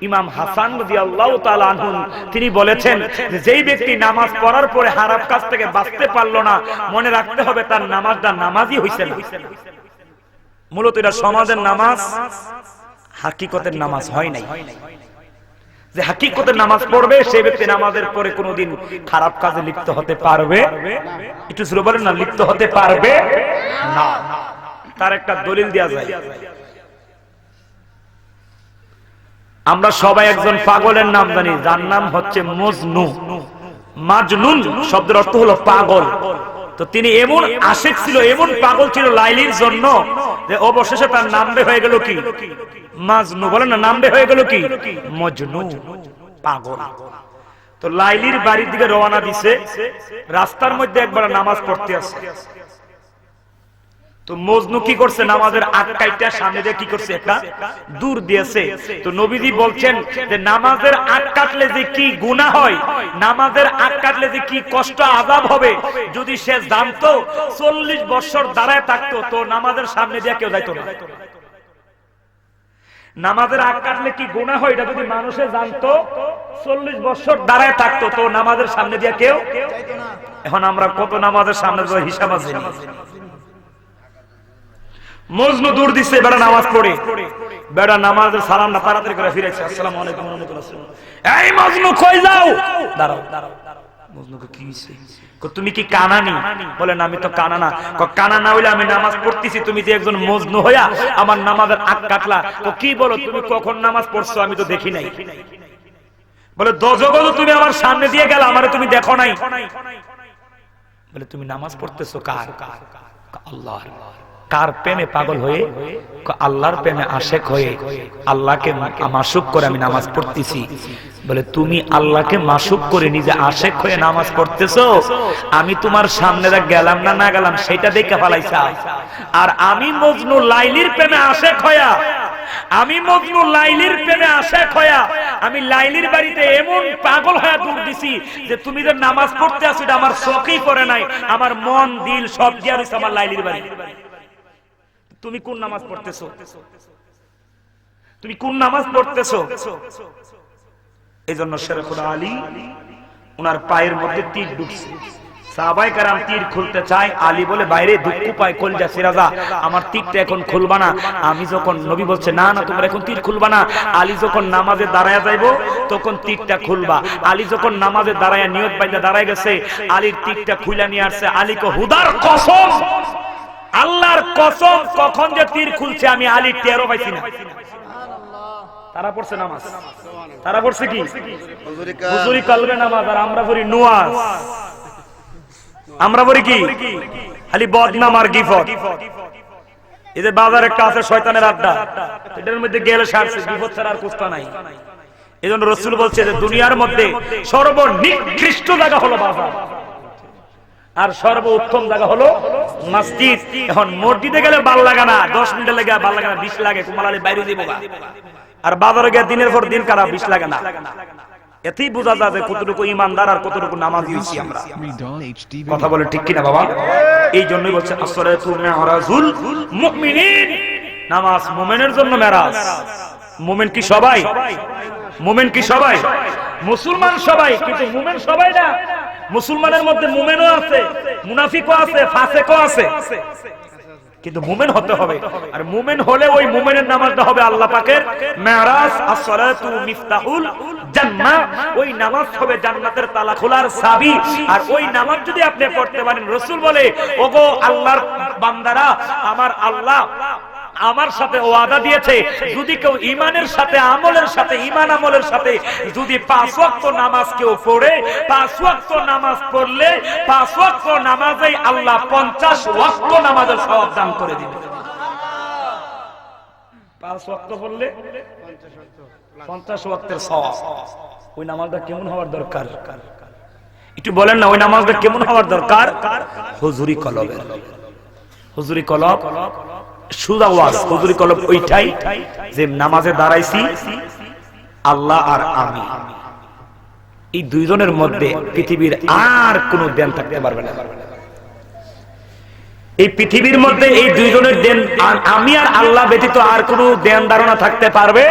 ইমাম হাসান রাদিয়াল্লাহু তাআলা আনহু তিনি বলেছেন যে যেই ব্যক্তি নামাজ পড়ার পরে হারাম কাজ থেকে বাঁচতে পারলো না, মনে রাখতে হবে তার নামাজটা নামাজই হইছে না। মূলত এটা সমাজের নামাজ, হাকিকতের নামাজ হয় নাই। যে হাকিকতের নামাজ পড়বে সেই ব্যক্তি নামাজের পরে কোনোদিন খারাপ কাজে লিপ্ত হতে পারবে, একটু জোরে বলেন না, লিপ্ত হতে পারবে না। তার একটা দলিল দেয়া যায়। আমরা সবাই একজন পাগলের নাম জানি, যার নাম হচ্ছে মজনু। মাজনুন শব্দের অর্থ হলো পাগল। তো তিনি এমন আশিক ছিল, এমন পাগল ছিল লাইলির জন্য যে অবশেষে তার নাম হয়ে গেল কি মাজনু। বলেন না, নাম হয়ে গেল কি মজনু, পাগল। তো লাইলির বাড়ির দিকে রওনা দিছে, রাস্তার মধ্যে একবার নামাজ পড়তে আসে। তো মজনু কি করছে, নামাজের আগ কাইটা সামনে দিয়ে কি করছে, একটা দূর দিয়েছে। তো নবীজি বলছেন যে নামাজের আগ কাটলে যে কি গুনাহ হয়, নামাজের আগ কাটলে যে কি কষ্ট আযাব হবে, যদি সে জানতো 40 বছর দাঁড়ায় থাকতো তো নামাজের সামনে দিয়ে কেউ যাইতো না। নামাজের আগ কাটলে কি গুনাহ হয় এটা যদি মানুষে জানতো, 40 বছর দাঁড়ায় থাকতো তো নামাজের সামনে দিয়ে কেউ যাইতো না। এখন আমরা কত নামাজের সামনে দিয়ে হিসাব আছে। মজনু দূর দিছে, বেড়া নামাজ পড়ে, বেড়া নামাজের সালাম না তাড়াতাড়ি করে ফিরেছে, আসসালামু আলাইকুম ওয়া রাহমাতুল্লাহ। এই মজনু কই যাও? দাঁড়াও। মজনুকে কি হইছে? তুমি কি কানানি? বলে না, আমি তো কানা না। কানা না হইলে আমি নামাজ পড়তেছি, তুমি যে একজন মজনু হইয়া আমার নামাজের আগ কাটলা। কি বলো, তুমি কখন নামাজ পড়ছো আমি তো দেখি নাই। বলে দজগজ তুমি আমার সামনে দিয়ে গেল, আমারে তুমি দেখো নাই। বলে তুমি নামাজ পড়তেছো কার? আল্লাহর। কার প্রেমে পাগল হয়ে? আল্লাহর প্রেমে আশেক হয়ে আল্লাহকে মাসুক করে আমি নামাজ পড়তেছি। বলে তুমি আল্লাহকে মাসুক করে নিজে আশেক হয়ে নামাজ পড়তেছো, আমি তোমার সামনে গেলাম না না গেলাম সেটা দেখে ফেলাইছা। আর আমি মজনু লাইলির প্রেমে আশেক হইয়া, আমি মজনু লাইলির প্রেমে আশেক হইয়া আমি লাইলির বাড়িতে এমন পাগল হয়ে দূর দিছি যে তুমি যে নামাজ পড়তে আসো এটা আমার চোখেই পড়ে নাই, আমার মন দিল সব দিয়া রইছে আমার লাইলির বাড়ি। তুমি কোন নামাজ পড়তেছো? তুমি কোন নামাজ পড়তেছো? এইজন্য শেরখুল আলী উনার পায়ের মধ্যে তীর ঢুকছে। সাহাবায়ে কেরাম তীর খুলতে চায়, আলী বলে বাইরে দুঃখ পায়, কলজা সিরাজা আমার তীরটা এখন খুলবা না। আমি যখন নবী বলছে না না তোমরা এখন তীর খুলবা না, আলী যখন নামাজে দাঁড়ায়া যাইবো তখন তীরটা খুলবা। আলী যখন নামাজে দাঁড়ায়া নিয়ত বাইদা দাঁড়ায় গেছে, আলীর তীরটা খুইলা নিয়ে আসছে। আলীকে হুদার কসম, আল্লাহর কসম, কখন যে তীর খুলছে আমি আলী টেরও পাইছি না। তারা পড়ছে নামাজ, তারা পড়ছে কি হুজুরি কালবে নামাজ, আর আমরা পড়ি নুয়াজ, আমরা পড়ি কি খালি বদনাম আর গিফট। এই যে বাজার একটা আছে শয়তানের আড্ডা, এটার মধ্যে গেলে সারছে, গিফট ছাড়া আর কুস্তা নাই। এজন্য রাসূল বলছে যে দুনিয়ার মধ্যে সর্বনিকৃষ্ট জায়গা হলো বাজার, আর সর্বোত্তম জায়গা হলো মসজিদ। এখন মসজিদে গেলে ভালো লাগে না, 10 মিনিট লাগে ভালো লাগে না, 20 লাগে, কুমালালি বাইরে যাবো। আর বাজারে গিয়ে দিনের পর দিন কারা 20 লাগে না। এতেই বোঝা যায় যে কতটুকু ইমানদার আর কতটুকু নামাজি হইছি আমরা। কথা বলে ঠিক কিনা বাবা? এই জন্যই বলছে আসসালাতু মিরাজুল মুমিনিন, নামাজ মুমিনের জন্য মেরাজ। মুমিন কি সবাই? মুমিন কি সবাই? মুসলমান সবাই, কিন্তু মুমিন সবাই না। মুসলমানের মধ্যে মুমিনও আছে, মুনাফিকও আছে, ফাসিকও আছে, কিন্তু মুমিন হতে হবে। আর মুমিন হলে ওই মুমিনের নামাজটা হবে আল্লাহ পাকের মেরাজ। আসসালাতু মিফতাহুল জান্নাহ, ওই নামাজ হবে জান্নাতের তালা খোলার চাবি। আর ওই নামাজ যদি আপনি পড়তে পারেন, রাসূল বলে ওগো আল্লাহর বান্দারা, আমার আল্লাহ আমার সাথে ওয়াদা দিয়েছে যদি কেউ ঈমানের সাথে আমলের সাথে ঈমান আমলের সাথে যদি 5 ওয়াক্ত নামাজ কেউ পড়ে, 5 ওয়াক্ত নামাজ পড়লে 5 ওয়াক্ত নামাজেই আল্লাহ 50 ওয়াক্ত নামাজের সওয়াব দান করে দিবেন। 5 ওয়াক্ত পড়লে 50 ওয়াক্তের সওয়াব। ওই নামাজটা কেমন হওয়ার দরকার একটু বলেন না? ওই নামাজটা কেমন হওয়ার দরকার? হুজুরি কলবের। হুজুরি কলব সুদা ওয়াজ, হুজুরি কলব ওইটাই যে নামাজে দাঁড়াইছি আল্লাহ আর আমি, এই দুইজনের মধ্যে পৃথিবীর আর কোনো জ্ঞান থাকতে পারবে না। এই পৃথিবীর মধ্যে এই দুইজনের দেন, আমি আর আল্লাহ ব্যতীত আর কোনো দেন ধারণা থাকতে পারবে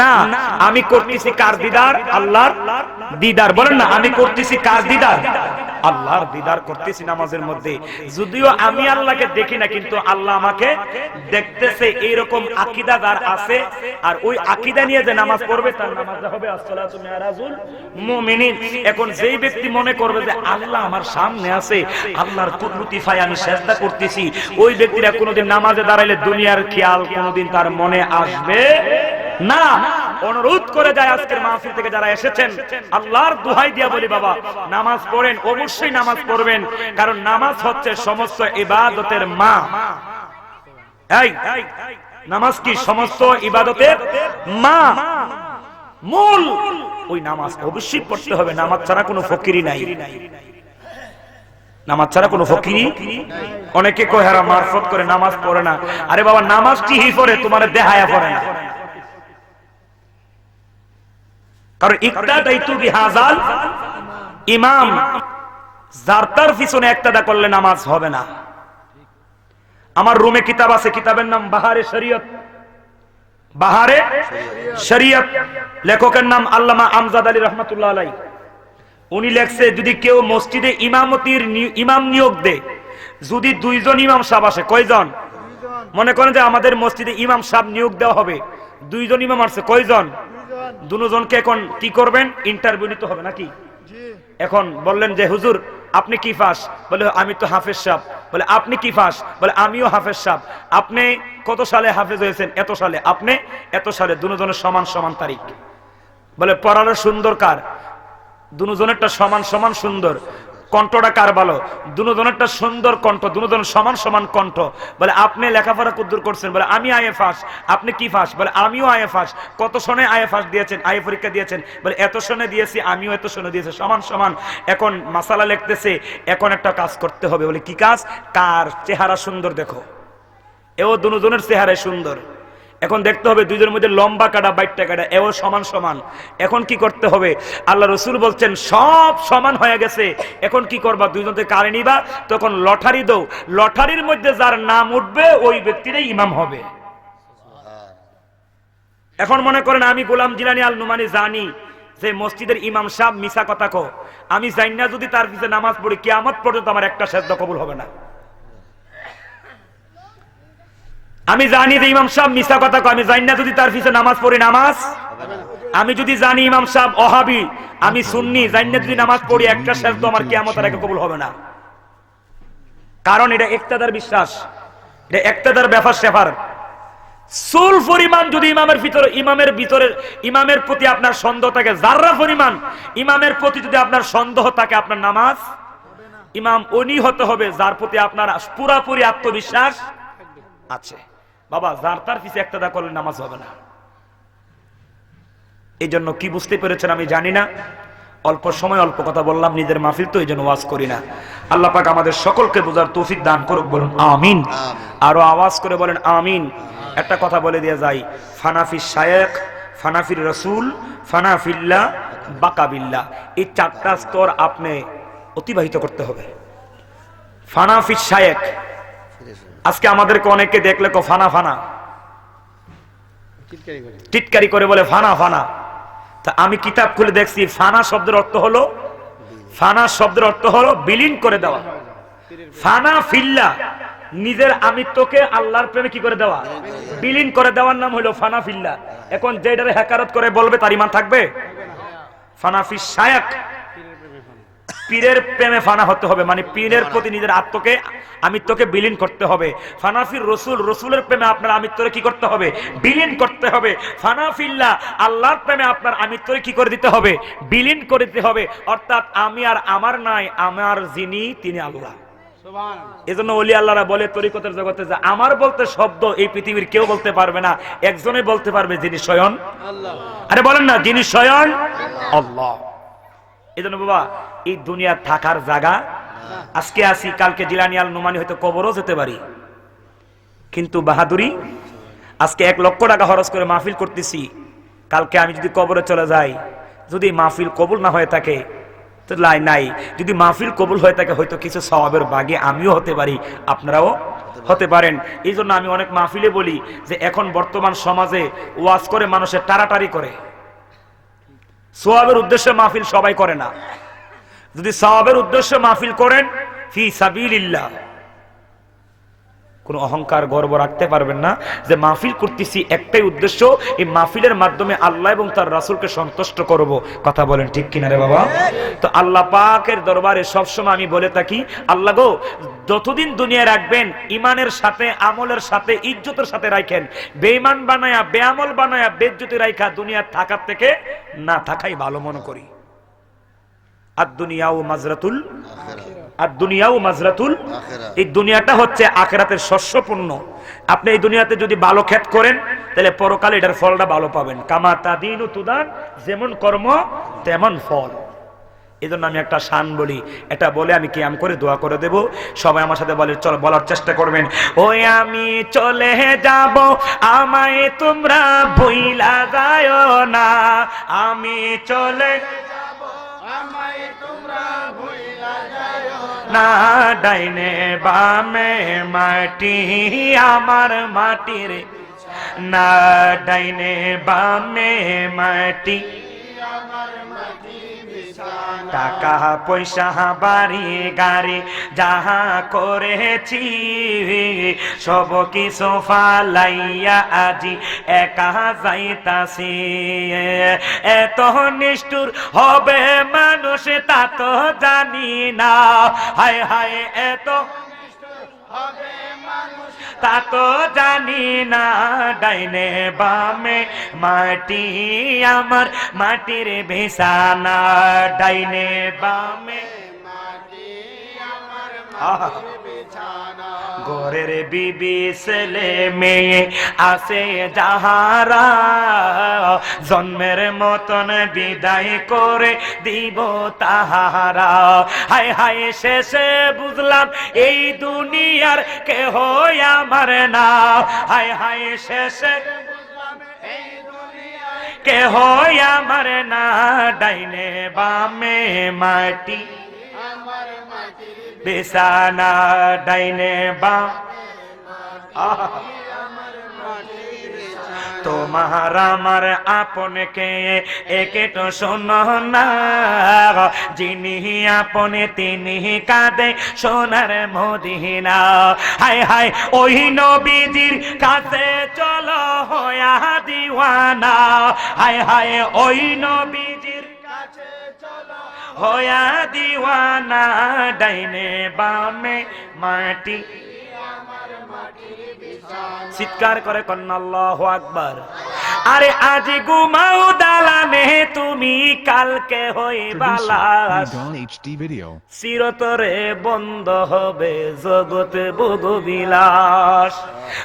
না। আমি করতেছি কার দিদার? আল্লাহর দিদার। বলেন না, আমি করতেছি কার দিদার? আল্লাহর দিদার করতেছি নামাজের মধ্যে। যদিও আমি আল্লাহকে দেখি না, কিন্তু আল্লাহ আমাকে দেখতেছে। এইরকম আকীদা যার আছে, আর ওই আকীদা নিয়ে যে নামাজ পড়বে তার নামাজটা হবে আসসালাতু মিরাজুল মুমিনিন। এখন যেই ব্যক্তি মনে করবে যে আল্লাহ আমার সামনে আছে, আল্লাহর কুদরতি ফায় আমি সিজদা করতেছি, ওই ব্যক্তিরা কোনোদিন নামাজে দাঁড়াইলে দুনিয়ার খেয়াল কোনোদিন তার মনে আসবে না। অনুরোধ করে যায় আজকের মাহফিল থেকে যারা এসেছেন, আল্লাহর দোহাই দিয়া বলি বাবা, নামাজ পড়েন, অবশ্যই নামাজ পড়বেন, কারণ নামাজ হচ্ছে সমস্ত ইবাদতের মা। এই নামাজ কি সমস্ত ইবাদতের মা, মূল। ওই নামাজ অবশ্যই পড়তে হবে। নামাজ ছাড়া কোনো ফকিরি নাই, নামাজ ছাড়া কোনো ফকিরি। অনেকে কয় হারা মারফত করে নামাজ পড়ে না। আরে বাবা, নামাজ কি পড়ে, তোমার দেহায়া পড়ে না। কারণ ইক্তাদাইতু বিহাযাল ইমাম, যার তার পিছনে ইক্তাদা করলে নামাজ হবে না। আমার রুমে কিতাব আছে, কিতাবের নাম বাহারে শরীয়ত। বাহারে শরীয়ত, লেখকের নাম আল্লামা আমজাদ আলী রহমাতুল্লাহ আলাইহি। উনি লেখছে, যদি কেউ মসজিদে ইমামতির ইমাম নিয়োগ দেয়, যদি দুইজন ইমাম সাহেব আসে, কয়জন? মনে করেন যে আমাদের মসজিদে ইমাম সাহেব নিয়োগ দেওয়া হবে, দুইজন ইমাম আসছে, কয়জন? দুজনকে এখন কি করবেন? ইন্টারভিউ নিতে হবে নাকি? এখন বললেন যে হুজুর আপনি কি পাস? বলে আমি তো হাফেজ সাহেব। বলে আপনি কি পাস? বলে আমিও হাফেজ সাহেব। আপনি কত সালে হাফেজ হয়েছেন? এত সালে। আপনি এত সালে। দুজনের সমান সমান তারিখ। বলে পড়ানো সুন্দর কার? দুজনেরটা সমান সমান সুন্দর। কণ্ঠটা কার ভালো? দুজনেরটা সুন্দর কণ্ঠ, দুজন সমান সমান কণ্ঠ। বলে আপনি লেখাপড়া কদ্দুর করছেন? বলে আমি আইএ পাস। আপনি কি পাস? বলে আমিও আইএ পাস। কত সনে আইএ পাস দিয়েছেন? আইএ পরীক্ষা দিয়েছেন? বলে এত সনে দিয়েছি, আমিও এত সনে দিয়েছি, সমান সমান। এখন মাসালা লিখতেছে, এখন একটা কাজ করতে হবে। বলে কি কাজ? কার চেহারা সুন্দর দেখো। এও দুজনের চেহারায় সুন্দর। এখন দেখতে হবে দুইজনের মধ্যে লম্বা কাটা বাইটটা কাটা, এও সমান সমান। এখন কি করতে হবে? আল্লাহ রসুল বলছেন সব সমান হয়ে গেছে, এখন কি করবা? দুইজনকে কারে নিবা? তখন লটারি দাও, লটারির মধ্যে যার নাম উঠবে ওই ব্যক্তিরাই ইমাম হবে। এখন মনে করেন আমি গোলাম জিলানী আল নুমানি জানি যে মসজিদের ইমাম সাহেব মিছা কথা কো, আমি জানি না যদি তার পিছনে নামাজ পড়ি, কিয়ামত পর্যন্ত আমার একটা সেজদা কবুল হবে না। আমি জানি যে ইমাম সাহেব মিছা কথা কয়, আমি জানি না যদি তার পিছনে নামাজ পড়ি নামাজ। আমি যদি জানি ইমাম সাহেব ওহাবি, আমি সুন্নি, জানি না যদি নামাজ পড়ি একটা সেজদা আমার কিয়ামতের আগে কবুল হবে না। কারণ এটা ইক্তাদার বিশ্বাস, এটা ইক্তাদার ব্যাপার স্যাপার। সুল পরিমাণ যদি ইমামের প্রতি আপনার সন্দেহ থাকে, যাররা পরিমাণ ইমামের প্রতি যদি আপনার সন্দেহ থাকে, আপনার নামাজ ইমাম উনি হতে হবে যার প্রতি আপনার পুরাপুরি আত্মবিশ্বাস আছে। বাবা, যার তার পিছে ইক্তাদা করলে নামাজ হবে না। এই জন্য কি বুঝতে পেরেছেন আমি জানি না, অল্প সময় অল্প কথা বললাম, নিজের মাহফিল তো এই জন্য ওয়াজ করি না। আল্লাহ পাক আমাদের সকলকে বোঝার তৌফিক দান করুক, বলুন আমিন। আরো আওয়াজ করে বলেন আমিন। একটা কথা বলে দিয়ে যাই, ফানাফি শায়েখ, ফানাফির রসুল, ফানাফিল্লাহ, বাকাবিল্লাহ, এই চারটা স্তর আপনি অতিবাহিত করতে হবে। ফানাফি শায়েখ, আজকে আমাদেরকে অনেকে দেখলে কো ফানা ফানা, টিটকারি করে বলে ফানা ফানা। তা আমি কিতাব খুলে দেখছি, ফানা শব্দের অর্থ হলো, ফানা শব্দের অর্থ হলো বিলীন করে দেওয়া। ফানা ফিল্লা, নিজের আমিত্বকে আল্লাহর প্রেমে কি করে দেওয়া? বিলীন করে দেওয়ার নাম হলো ফানা ফিল্লা। এখন যেটারে হ্যাকারত করে বলবে তার ঈমান থাকবে? ফানাফি শায়েখ, পীরের প্রেমে ফানা হতে হবে, মানে পীরের প্রতি নিজের আত্মকে আমিত্বকে বিলীন করতে হবে। ফানাফির রসুল, রসুলের প্রেমে আপনার আমিত্বকে কি করতে হবে? বিলীন করতে হবে। ফানাফিল্লাহ, আল্লাহর প্রেমে আপনার আমিত্বকে কি করে দিতে হবে? বিলীন করে দিতে হবে। অর্থাৎ আমি আর আমার নাই, আমার যিনি তিনি আল্লাহ। এজন্য ওলি আল্লাহরা বলে তরিকতের জগতে যে আমার বলতে শব্দ এই পৃথিবীর কেউ বলতে পারবে না, একজনই বলতে পারবে, যিনি স্বয়ং আল্লাহ। আরে বলেন না, যিনি স্বয়ং আল্লাহ। এজন্য বাবা, এই দুনিয়া থাকার জায়গা, আজকে আসি, কালকে জিলানী আল নুমানি হয়তো কবরও যেতে পারি, কিন্তু বাহাদুরি, আজকে 1 লক্ষ টাকা খরচ করে মাহফিল করতেছি, কালকে আমি যদি কবরে চলে যাই, যদি মাহফিল কবুল না হয়ে থাকে, তো নাই, যদি মাহফিল কবুল হয়ে থাকে হয়তো কিছু সওয়াবের ভাগে আমিও হতে পারি, আপনারাও হতে পারেন। এই জন্য আমি অনেক মাহফিলে বলি যে এখন বর্তমান সমাজে ওয়াজ করে মানুষের টারাটারি করে, সওয়াবের উদ্দেশ্যে মাহফিল সবাই করে না। যদি সওয়াবের উদ্দেশ্যে মাহফিল করেন ফি সাবিলিল্লাহ, কোনো অহংকার গর্ব রাখতে পারবেন না যে মাহফিল করতেছি একটাই উদ্দেশ্য, এই মাহফিলের মাধ্যমে আল্লাহ এবং তার রাসূলকে সন্তুষ্ট করব। কথা বলেন ঠিক কিনা রে বাবা? তো আল্লাহ পাকের দরবারে সবসময় আমি বলে থাকি, আল্লাহ গো যতদিন দুনিয়া রাখবেন ইমানের সাথে, আমলের সাথে, ইজ্জতের সাথে রাখেন। বেঈমান বানায়া, বেআমল বানায়া, বেইজ্জতি রাখা দুনিয়া থাকার থেকে না থাকাই ভালো মনে করি। আদ-দুনিয়াউ মাজরাতুল আদ-দুনিয়াউ মাজরাতুল, এই দুনিয়াটা হচ্ছে আখিরাতের শস্যপূর্ণ। আপনি এই দুনিয়াতে যদি ভালো ক্ষেত করেন তাহলে পরকালে এটার ফলটা ভালো পাবেন। কামা তাদিনু তুদান, যেমন কর্ম তেমন ফল। এজন্য আমি একটা শান বলি, এটা বলে আমি কিয়াম করে দোয়া করে দেব। সবাই আমার সাথে বলে, চল বলার চেষ্টা করবেন। ওই আমি চলে যাব, আমায় তোমরা ভুইলা যায়ও না। আমি চলে না, ডাইনে বামে মাটি আমার মাটির, না ডাইনে বামে মাটি, টাকা পয়সা বাড়ি গাড়ি যাহা করেছি সব কিছু ফালাইয়া আজি একা যাইতাছি। এত নিষ্ঠুর হবে মানুষ তা তো জানি না, হায় হায় এত হবে মানুষ তা তো জানি না। ডাইনে বামে মাটি আমার মাটির বিছানা, ডাইনে বামে মাটি আমার মাটির বিছানা। ঘরের বিবি ছেলে মেয়ে আছে যাহারা, জন্মের মতন বিদায় করে দিব তাহারা। হায় হায় শেষে বুঝলাম এই দুনিয়ার কেহ আমার না, হায় হায় শেষে কেহ আমার না। ডাইনে বামে মাটি আমার মাটির বিছানা, ডাইনে বাম তোমার আমার আপনকে একে তো শোনো না, যিনি আপনে তিনি কাঁদে সোনার মদিনা। হায় হায় ওই নবীজির কাছে চলো হয়া দিওয়ানা, হায় হায় ওই নবীজির কাছে চলো হয়া দিওয়ানা। ডাইনে বামে মাটি, চিৎকার করে কন্যা আল্লাহু আকবার। আরে আজ ঘুমাও দালানে তুমি, কালকে হইবা লাশ। চিরতরে বন্ধ হবে জগৎ ভোগবিলাস,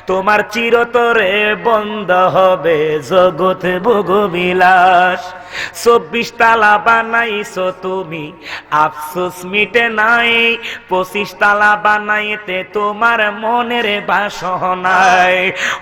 তোমার চিরতরে বন্ধ হবে জগৎ ভোগবিলাস। 24 তালা বানাইছো তুমি, আফসোস মিটে নাই। 25 তালা বানাইতে তোমার মনের বাসনায়।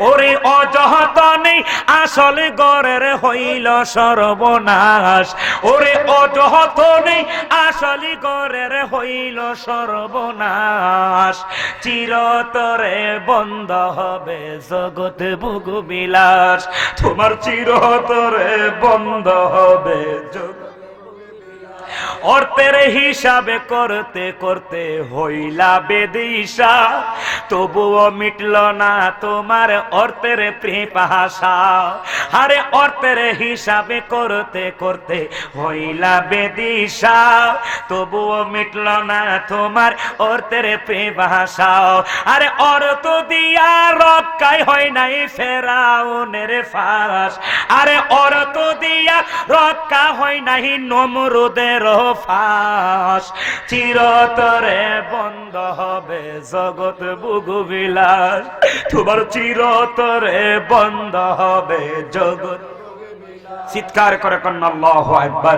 ওরে অযতনে আসল গড়ের হইল সর্বনাশ, ওরে অযতনে আসল গড়ের হইল সর্বনাশ। চিরতরে বন্ধ হবে জগৎ ভোগবিলাস, তোমার চিরতরে বন্ধ হবে জগৎ। অর্থের হিসাবে করতে করতে হইলা বেদিশা, তবুও মিটল না তোমার অর্থের পিপাসা। আরে অর্থের হিসাবে করতে করতে হইলা বেদিশা, তবুও মিটল না তোমার অর্থের পিপাসা। আরে অর্থ দিয়া রক্ষাই হয় নাই ফেরাউনের ফাঁস, আরে অর্থ দিয়া রক্ষা হয় নাই নমরুদের ফাঁস। চিরতরে বন্ধ হবে জগৎ ভোগবিলাস, তোমার চিরতরে বন্ধ হবে জগৎ। চিৎকার করে কন্যা আল্লাহু আকবার।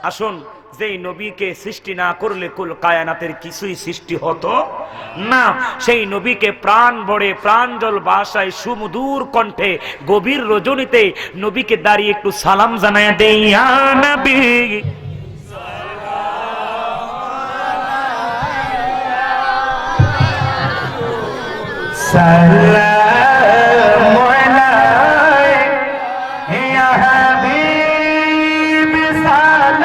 আসুন, যেই নবীকে সৃষ্টি না করলে কুল কায়নাতের কিছুই সৃষ্টি হতো না, সেই নবীকে প্রাণ ভরে প্রাঞ্জল ভাষায় সুমধুর কণ্ঠে গভীর রজনীতে নবীকে দাঁড়িয়ে একটু সালাম জানায় দেই, ইয়া নবী سلام عليك يا حبيب سلام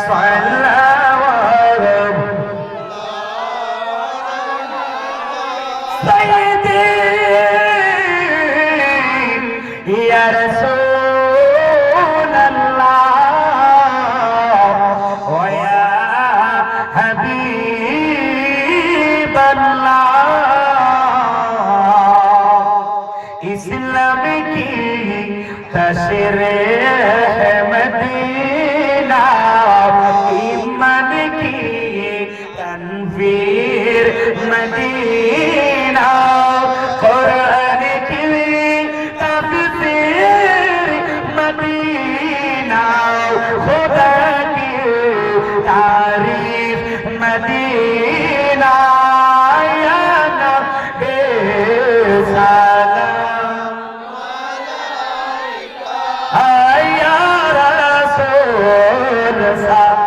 كصلوات سيدي يا رسول الله ويا حبيب الله اسلام کی تشریح مدینہ ایمان کی تنویر مدینہ قرآن کی تفسیر مدینہ خدا کی تعریف مدینہ یا نبی سلام یا رسول سلام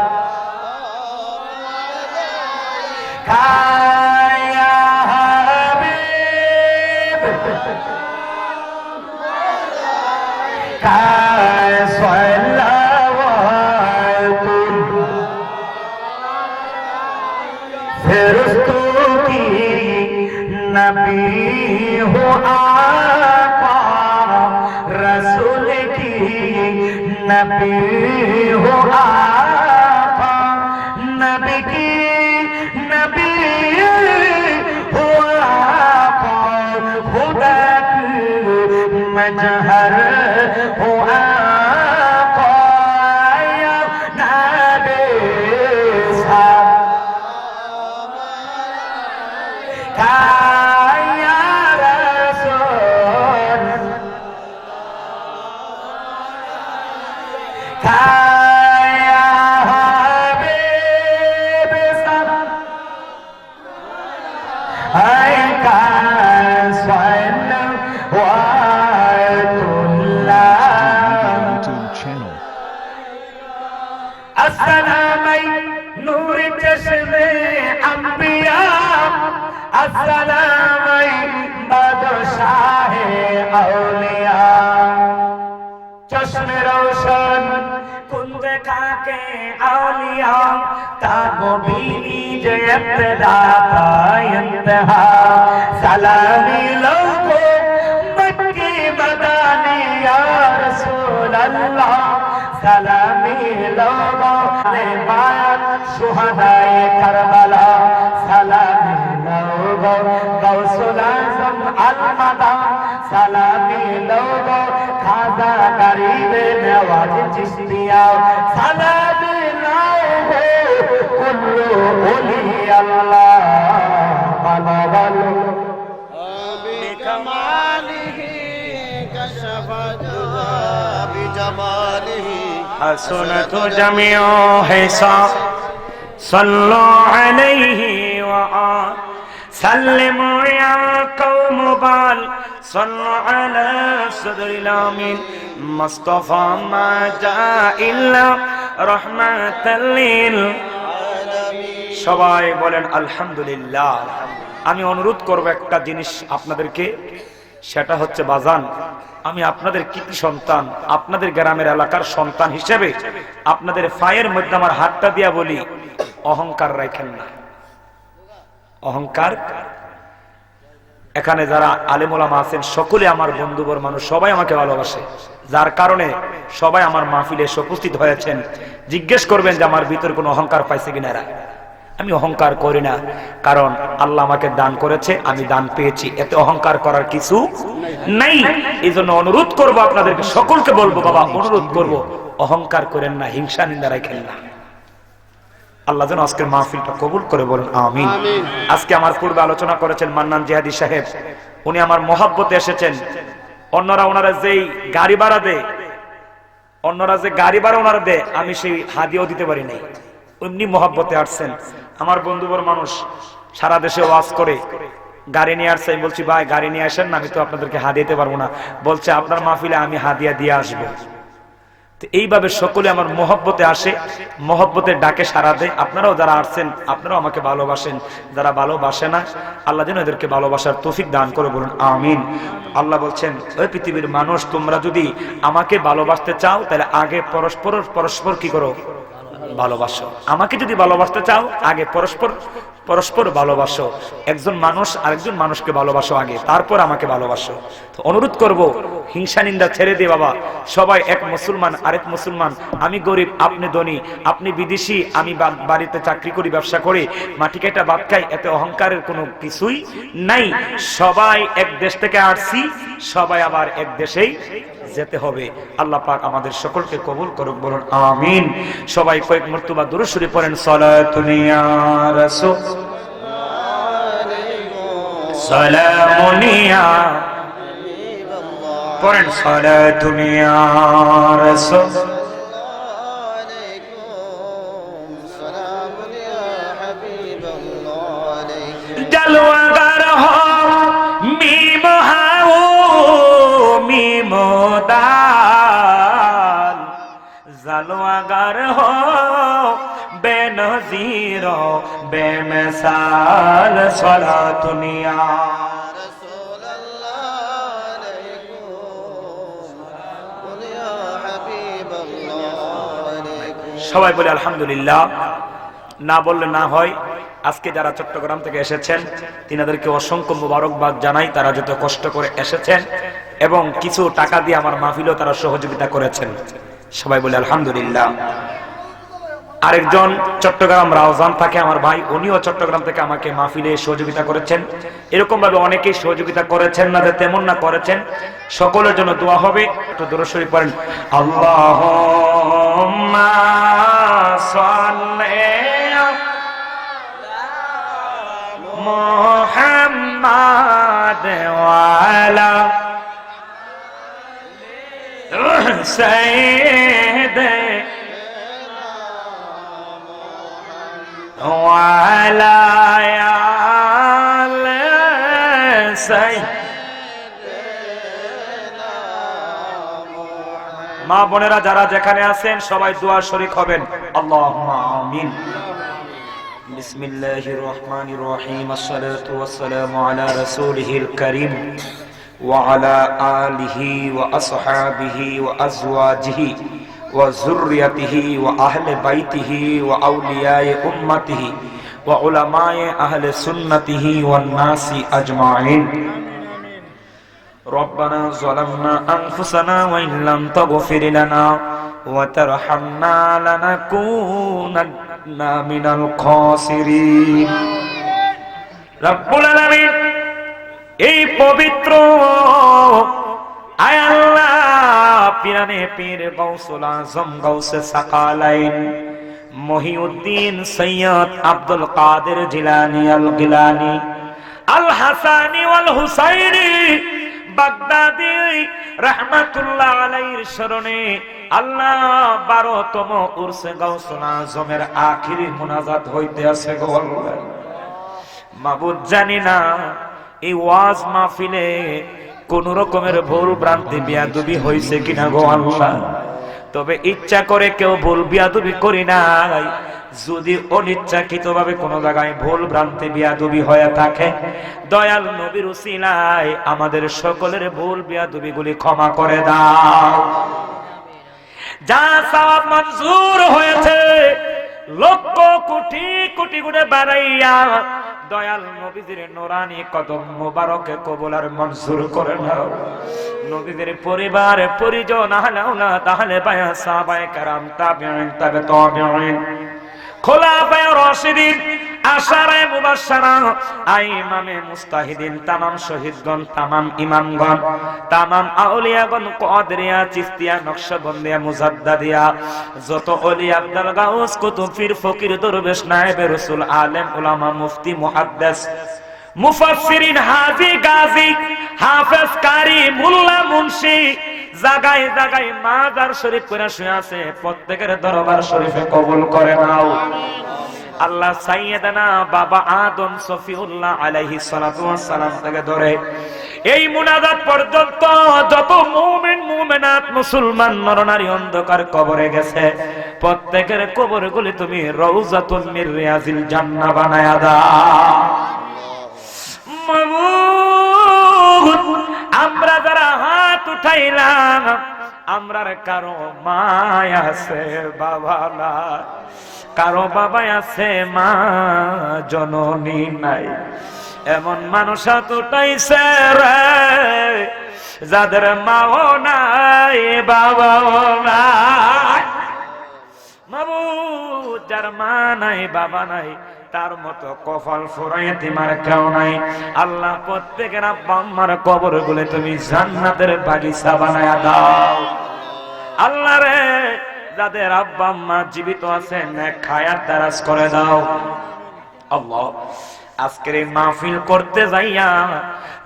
یا حبیب صلوات فرشتوں کی نبی ہو آقا رسول کی نبی ہو آقا نبی کی نبی ہو آقا خدا کی مجہر ہو آقا یا نبی یا رسول یا حبیب سلام اے کا صلوات اللہ YouTube channel. السلام نور چشم انبیاء السلام بادشاہ اولیاء چشم روشن کن دکھا کے اولیاء تابو بینی جو ابتدا تا انتہا سلامی لوگو مکی مدانی یا رسول اللہ سلامی لوگوں نے باید شہدائے کربلا سلامی لوگوں غوث العظم المدى سلامی لوگوں خواجہ غریب نواز چشتیہ سلامی لوگوں کلو اولیاء اللہ بلا بلو بكماله كشف الدجى بجماله حسنت جميع حساب صلوا عليه وسلموا يا قوم بال صلوا على صدر الامين مصطفى ما جاء الا رحمة للعالمين সবাই বলেন আলহামদুলিল্লাহ। আমি অনুরোধ করব একটা জিনিস আপনাদেরকে, সেটা হচ্ছে বাজান, আমি আপনাদের কৃতি সন্তান, আপনাদের গ্রামের এলাকার সন্তান হিসেবে আপনাদের পায়ের মধ্যে আমার হাতটা দিয়া বলি, অহংকার রাখেন না। অহংকার, এখানে যারা আলেম ওলামা আছেন সকলে আমার বন্ধুবর মানুষ, সবাই আমাকে ভালোবাসে, যার কারণে সবাই আমার মাহফিলে এসে উপস্থিত হয়েছেন। জিজ্ঞেস করবেন যে আমার ভিতর কোনো অহংকার পাইছে কিনা এরা। আমি অহংকার করি না, কারণ আল্লাহ আমাকে দান করেছে, আমি দান পেয়েছি, এতে অহংকার করার কিছু নাই। এই জন্য অনুরোধ করবো আপনাদেরকে, সকলকে বলবো বাবা, অনুরোধ করবো অহংকার করেন না, হিংসা নিন্দা রাখেন না। আল্লাহ যেন আজকের মাহফিলটা কবুল করে বলেন আমিন। আজকে আমার পূর্বে আলোচনা করেছেন মান্নান জিহাদি সাহেব, উনি আমার মহাব্বতে এসেছেন। অন্যরা ওনারা যেই গাড়ি ভাড়া দেয়, অন্যরা যে গাড়ি ভাড়া ওনারা দেয়, আমি সেই হাদিয়াও দিতে পারি নাই, এমনি মহাব্বতে আসছেন। আমার বন্ধুবর মানুষ সারা দেশে ওয়াজ করে, গাড়ি নিয়ে আসছে। আমি বলছি ভাই গাড়ি নিয়ে আসেন না, আমি তো আপনাদেরকে হাদিয়া দিতে পারবো না। বলছে আপনার মাহফিলে আমি হাদিয়া দিয়ে আসবো। তো এইভাবে সকলে আমার মহব্বতে আসে, মহব্বতের ডাকে সাড়া দেয়। আপনারাও যারা আসছেন আপনারাও আমাকে ভালোবাসেন, যারা ভালোবাসে না আল্লাহ যেন এদেরকে ভালোবাসার তৌফিক দান করে, বলুন আমিন। আল্লাহ বলছেন, ওই পৃথিবীর মানুষ, তোমরা যদি আমাকে ভালোবাসতে চাও তাহলে আগে পরস্পর কি করো? ভালোবাসো। আমাকে যদি ভালোবাসতে চাও আগে পরস্পর ভালোবাসো। একজন মানুষ আরেকজন মানুষকে ভালোবাসো আগে, তারপর আমাকে ভালোবাসো। তো অনুরোধ করব, হিংসা নিন্দা ছেড়ে দিয়ে বাবা, সবাই এক মুসলমান আরেক মুসলমান, আমি গরিব আপনি ধনী, আপনি বিদেশি আমি বাড়িতে চাকরি করি ব্যবসা করি মাটি কেটা ভাত খাই, এতে অহংকারের কোনো কিছুই নাই। সবাই এক দেশ থেকে আসছি, সবাই আবার এক দেশেই যেতে হবে। আল্লাহ পাক আমাদের সকলকে কবুল করুক, বলুন আমিন। সবাই কয়েক মর্তবা দুরূদ শরীফ পড়েন, সালাতুন ইয়া রাসূল সালামুন ইয়া, পড়েন সালাতুন ইয়া রাসূল জলওয়াগার হো মিম হাও মিম দাল, জলওয়াগার হো বেনজির বেমিসাল, সালাতুন ইয়া সবাই বলে আলহামদুলিল্লাহ। না বললে না হয়। আজকে যারা চট্টগ্রাম থেকে এসেছেন তিনাদেরকে অসংখ্য মোবারকবাদ জানাই, তারা যত কষ্ট করে এসেছেন এবং কিছু টাকা দিয়ে আমার মাহফিলেও তারা সহযোগিতা করেছেন। সবাই বলে আলহামদুলিল্লাহ। আরেকজন চট্টগ্রাম রাউজান থাকে আমার ভাই, উনিও চট্টগ্রাম থেকে আমাকে মাহফিলে সহযোগিতা করেছেন। এরকম ভাবে অনেকেই সহযোগিতা করেছেন, না তেমন না করেছেন। সকলের জন্য দোয়া হবে। একটু দুরূদ শরীফ পড়েন, আল্লাহুম্মা সাল্লি মুহাম্মাদ ওয়া আলা সাইয়্যিদিনা ওয়া আলা আলি সাইয়্যিদিনা। মা বোনেরা যারা যেখানে আছেন সবাই দোয়া শরীক হবেন, আল্লাহুম্মা আমিন। বিসমিল্লাহির রহমানির রহিম, আসসালাতু ওয়াসসালামু আলা রাসূলিহিল কারীম ওয়া আলা আলিহি ওয়া আসহাবিহি ওয়া আজওয়াজিহি ওয়া যুররিয়াতিহি ওয়া আহলি বাইতিহি ওয়া আউলিয়ায়ে উম্মতিহি ওয়া উলামায়ে আহলে সুন্নতিহি ওয়ান নাসি আজমাইন। রব্বানা যালামনা আনফুসানা ওয়া ইন লাম তাগফির লানা ওয়া তারহামনা লানাকুনান্না মিনাল খাসিরিন। রব্বুল আলামিন, এই পবিত্র আয় আল্লাহ পিরানে পীর গাউসুল আজম গাউসে সাকালাইন মহিউদ্দিন সৈয়দ আব্দুল কাদের জিলানী আল গিলানী আল হাসানী ওয়াল হুসাইনী বাগদাদি রাহমাতুল্লাহ আলাইহির শরণে আল্লাহ 12তম উরসে গাউসুল আজমের আখিরি মুনাজাত হইতে আছে গো আল্লাহ। মাবুদ, জানি না এই ওয়াজ মাহফিলে কোন রকমের ভুল ভ্রান্তি বিয়াদবি হইছে কিনা গো আল্লাহ, তবে ইচ্ছা করে কেউ ভুল বিয়াদবি করি নাই। যদি অনিচ্ছাকৃতভাবে কোনো জায়গায় ভুল ভ্রান্তি বিয়াদবি হয়ে থাকে, দয়াল নবীর উসিলায় আমাদের সকলের ভুল বিয়াদবি গুলি ক্ষমা করে দাও। যা সওয়াব মঞ্জুর হয়েছে লক্ষ কোটি কোটি গুণে বাড়াইয়া দয়াল নবীদের নূরানি কদম মোবারকে কবুল আর মঞ্জুর করে নাও। নবীদের পরিবার পরিজন আহলে আওলাদ আহলে বায়াত সাহাবায়ে কেরাম তাবিঈন তাবে তাবিঈন খোলাফায়ে রাশিদিন আশারায়ে মুবাশশারা আইমামে মুস্তাহিদিন তামাম শহীদগণ তামাম ইমামগণ তামাম আউলিয়াগণ কদরিয়া চিশতিয়া নকশবন্দিয়া মুজাদ্দাদিয়া যত ওলি আব্দুল গাউস কুতুব পীর ফকির দরবেশ নায়েবে রাসূল আলেম উলামা মুফতি মুহাদ্দিস মুফাসসিরিন হাজী গাজী হাফেজ কারি মোল্লা মুন্সি জায়গায় জায়গায় মাজার শরীফ করে শুয়ে আছে, প্রত্যেকের দরবার শরীফে কবুল করে নাও। আল্লাহ সাইয়েদানা বাবা আদম সফিউল্লাহ আলাইহিস সালাতু ওয়াস সালাম থেকে ধরে এই মুনাজাত পর্যন্ত যত মুমিন মুমিনাত মুসলমান নরনারী অন্ধকার কবরে গেছে, প্রত্যেকের কবরগুলি তুমি রওজাতুন মির রিয়াজিল জান্নাহ বানায়া দাও। মাবুদ, আমরা যারা হাত উঠাইলাম, আমরার কারো মায় আছে, বাবা নাই, কারো বাবা আছে, মা জননী নাই। এমন মানুষ হাত উঠাইছে রে যাদের মাও নাই, বাবাও নাই। মাবুদ, যার মা নাই, বাবা নাই, তার মতো কপাল ফুরাইতে মার কেউ নাই। আল্লাহ, প্রত্যেকের আব্বা আম্মার কবরগুলো তুমি জান্নাতের বাগিচা বানায়া দাও। আল্লাহ রে, যাদের আব্বা আম্মা জীবিত আছেন, নেক হায়াত দারাজ করে দাও। আল্লাহ, আজকের এই মাহফিল করতে যাইয়া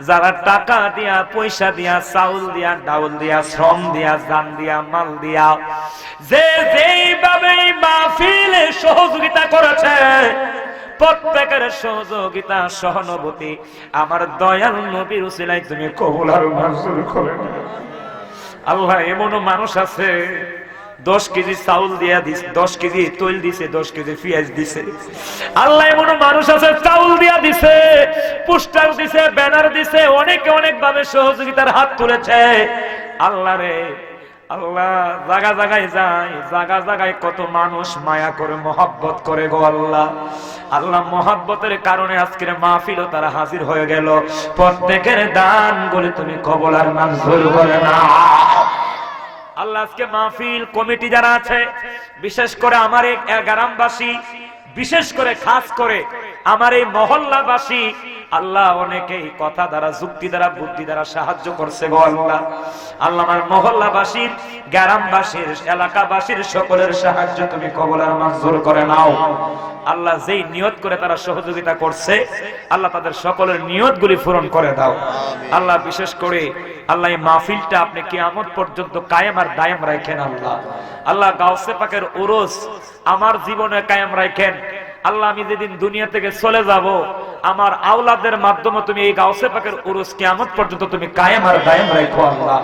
যারা টাকা দিয়া, পয়সা দিয়া, চাউল দিয়া, ডাউল দিয়া, শ্রম দিয়া, জান দিয়া, মাল দিয়া, যে যেইভাবে এই মাহফিলে সহযোগিতা করেছে, প্রত্যেকের সহযোগিতা, সহানুভূতি আমার দয়াল নবীর উসিলায় তুমি কবুল আর মঞ্জুর করে নাও। আল্লাহ, এমনও মানুষ আছে 10 কেজি চাউল দিয়া দিছে, 10 কেজি তৈল দিছে, 10 কেজি পেঁয়াজ দিছে। আল্লাহ, এমনও মানুষ আছে চাউল দিয়া দিছে, পোস্টার দিছে, ব্যানার দিছে, অনেকে অনেক ভাবে সহযোগিতার হাত তুলেছে। আল্লাহ রে, আল্লাহ, জায়গা জায়গায় যায়, জায়গা জায়গায় কত মানুষ মায়া করে, মহব্বত করে গো আল্লাহ। আল্লাহ, মহব্বতের কারণে আজকের মাহফিলও তারা হাজির হয়ে গেল। প্রত্যেকের দান বলে তুমি কবুল আর মঞ্জুর করে নাও। আল্লাহ, আজকে মাহফিল কমিটি যারা আছে, বিশেষ করে আমার এই গ্রামবাসী, বিশেষ করে খাস করে আমার এই মহল্লাবাসী, আল্লাহ, অনেকেই কথা দ্বারা, যুক্তি দ্বারা, বুদ্ধি দ্বারা সাহায্য করছে গো আল্লাহ। আল্লাহ, আমার মহল্লাবাসীর, গ্রামবাসীর, এলাকাবাসীর সকলের সাহায্য তুমি কবুল আর মঞ্জুর করে নাও। আল্লাহ, যেই নিয়ত করে তারা সহযোগিতা করছে, আল্লাহ, তাদের সকলের নিয়তগুলি পূরণ করে দাও। আল্লাহ, বিশেষ করে আল্লাহ, এই মাহফিলটা আপনি কিয়ামত পর্যন্ত কায়েম আর দায়েম রাখেন। আল্লাহ, আল্লাহ, গাউসে পাকের উরুস আমার জীবনে কায়েম রাখেন। আল্লাহ, আমি যেদিন দুনিয়া থেকে চলে যাব, আমার আওলাদের মাধ্যমে তুমি এই গাউসে পাকের উরুস কিয়ামত পর্যন্ত তুমি কায়েম আর দায়েম রাখো। আল্লাহ,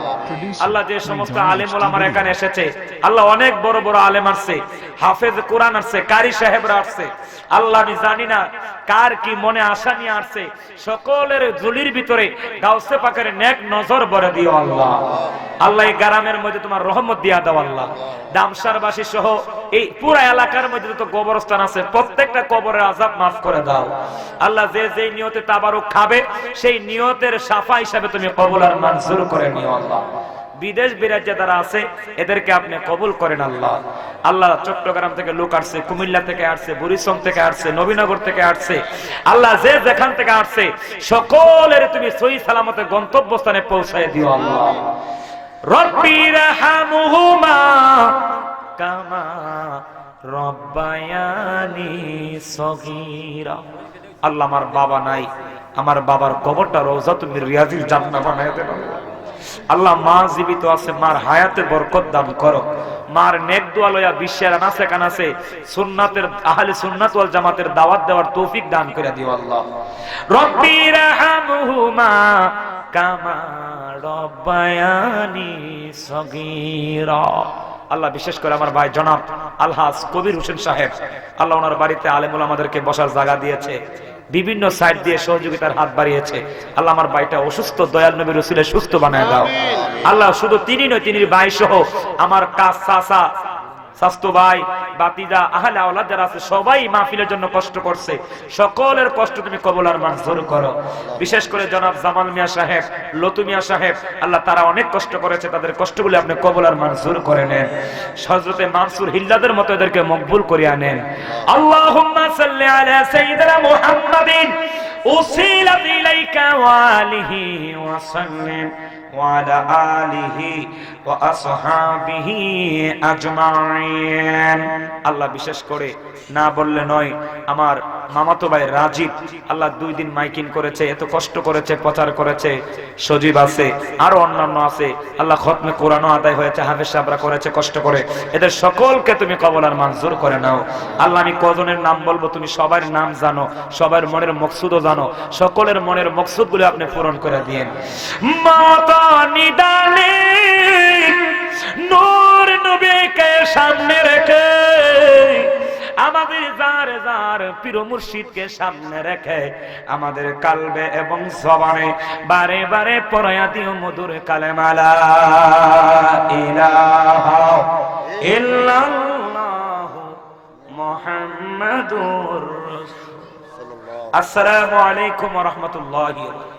আল্লাহ, যে সমস্ত আলেম ওলামারা এখানে এসেছে, আল্লাহ, অনেক বড় বড় আলেম আসছে, হাফেজ কোরআন আসছে, কারি সাহেবরা আসছে। আল্লাহ, আমি জানি না কার কি মনে আশা নিয়ে আসছে, সকলের ঝুলির ভিতরে গাউসে পাকের নেক নজর ভরে দিও আল্লাহ। আল্লাহ, এই গ্রামের মধ্যে তোমার রহমত দিয়া দাও আল্লাহ। দামসারবাসী সহ এই পুরো এলাকার মধ্যে যত কবরস্থান আছে, প্রত্যেকটা কবরের আযাব মাফ করে দাও আল্লাহ। যে যে নিয়তে তাবারুক খাবে, সেই নিয়তের সাফা হিসাবে তুমি কবুল আর মঞ্জুর করে নিও আল্লাহ। বিদেশ বিরাজ্যে যারা আছে, এদেরকে আপনি কবুল করেন আল্লাহ। আল্লাহ, চট্টগ্রাম থেকে লোক আসছে, কুমিল্লা থেকে আসছে, বুড়িচং থেকে আসছে, নবীনগর থেকে আসছে, আল্লাহ, যে যেখান থেকে আসছে, সকলের তুমি সহি সালামতে গন্তব্যস্থানে পৌঁছায় দিও আল্লাহ। রব্বি রাহমুহুমা কামা রব্বায়ানি সগীরা। আল্লাহ, আমার বাবা নাই, আমার বাবার কবরটা রওজাতুম মির রিয়াজিল জান্নাহ বানায় দেন আল্লাহ। আল্লাহ, মা জীবিত আছে, মার হায়াতে বরকত দান করো। মার নেক দোয়া লয়া বিশ্বের আনাচে কানাচে সুন্নাতের, আহলে সুন্নাত ওয়াল জামাতের দাওয়াত দেওয়ার তৌফিক দান করে দিও আল্লাহ। রব্বি রাহমুহুমা কামা রব্বায়ানি সগীরা। আল্লাহ, বিশেষ করে আমার ভাই জনাব আলহাজ কবির হোসেন সাহেব, আল্লাহ, ওনার বাড়িতে আলেম ওলামাদেরকে বসার জায়গা দিয়েছে, বিভিন্ন সাইড দিয়ে সহযোগিতার হাত বাড়িয়েছে। আল্লাহ, আমার ভাইটা অসুস্থ, দয়াল নবীর উসিলে সুস্থ বানায় দাও আল্লাহ। শুধু তিনি নয়, তিনি ভাই সহ আমার কাজ চাচা, স্বাস্থ্য ভাই, বাতিজা, আহলে আওলাদ যারা আছে, সবাই মাহফিলের জন্য কষ্ট করছে। সকলের কষ্ট তুমি কবুল আর মঞ্জুর করো। বিশেষ করে জনাব জামাল মিয়া সাহেব, লতু মিয়া সাহেব, আল্লাহ, তারা অনেক কষ্ট করেছে, তাদের কষ্টগুলো আপনি কবুল আর মঞ্জুর করে নেন। হযরতে মানসুর হিল্লাদের মতো এদেরকে মকবুল করিয়া নেন। আল্লাহুম্মা সাল্লি আলা সাইয়্যিদিনা মুহাম্মাদিন উসিলাতি ইলাইকা ওয়া আলিহি ওয়া সাল্লিম وعلى آله وأصحابه أجمعين। আল্লাহ, বিশেষ করে না বললে নয়, আমার মামাতো ভাই রাজীব, আল্লাহ, 2 দিন মাইকিং করেছে, এত কষ্ট করেছে, প্রচার করেছে, সজীব আছে, আরো অন্যান্য আছে, আল্লাহ, খতমে কোরআনও আদায় হয়েছে, হাফেজ সাহেবরা করেছে কষ্ট করে, এদের সকলকে তুমি কবুল আর মঞ্জুর করে নাও আল্লাহ। আমি কজনের নাম বলবো, তুমি সবার নাম জানো, সবার মনের মকসুদও জানো, সকলের মনের মকসুদগুলো আপনি পূরণ করে দিয়েন। মাতা নিদানে পীর মুর্শিদকে সামনে রেখে আমাদের কালবে এবং জবানে বারে বারে পড়ায়া দিও মধুর কালেমা লা ইলাহা ইল্লাল্লাহু মুহাম্মাদুর রাসূলুল্লাহ। আসসালামু আলাইকুম ওয়া রাহমাতুল্লাহি ওয়া বারাকাতুহু।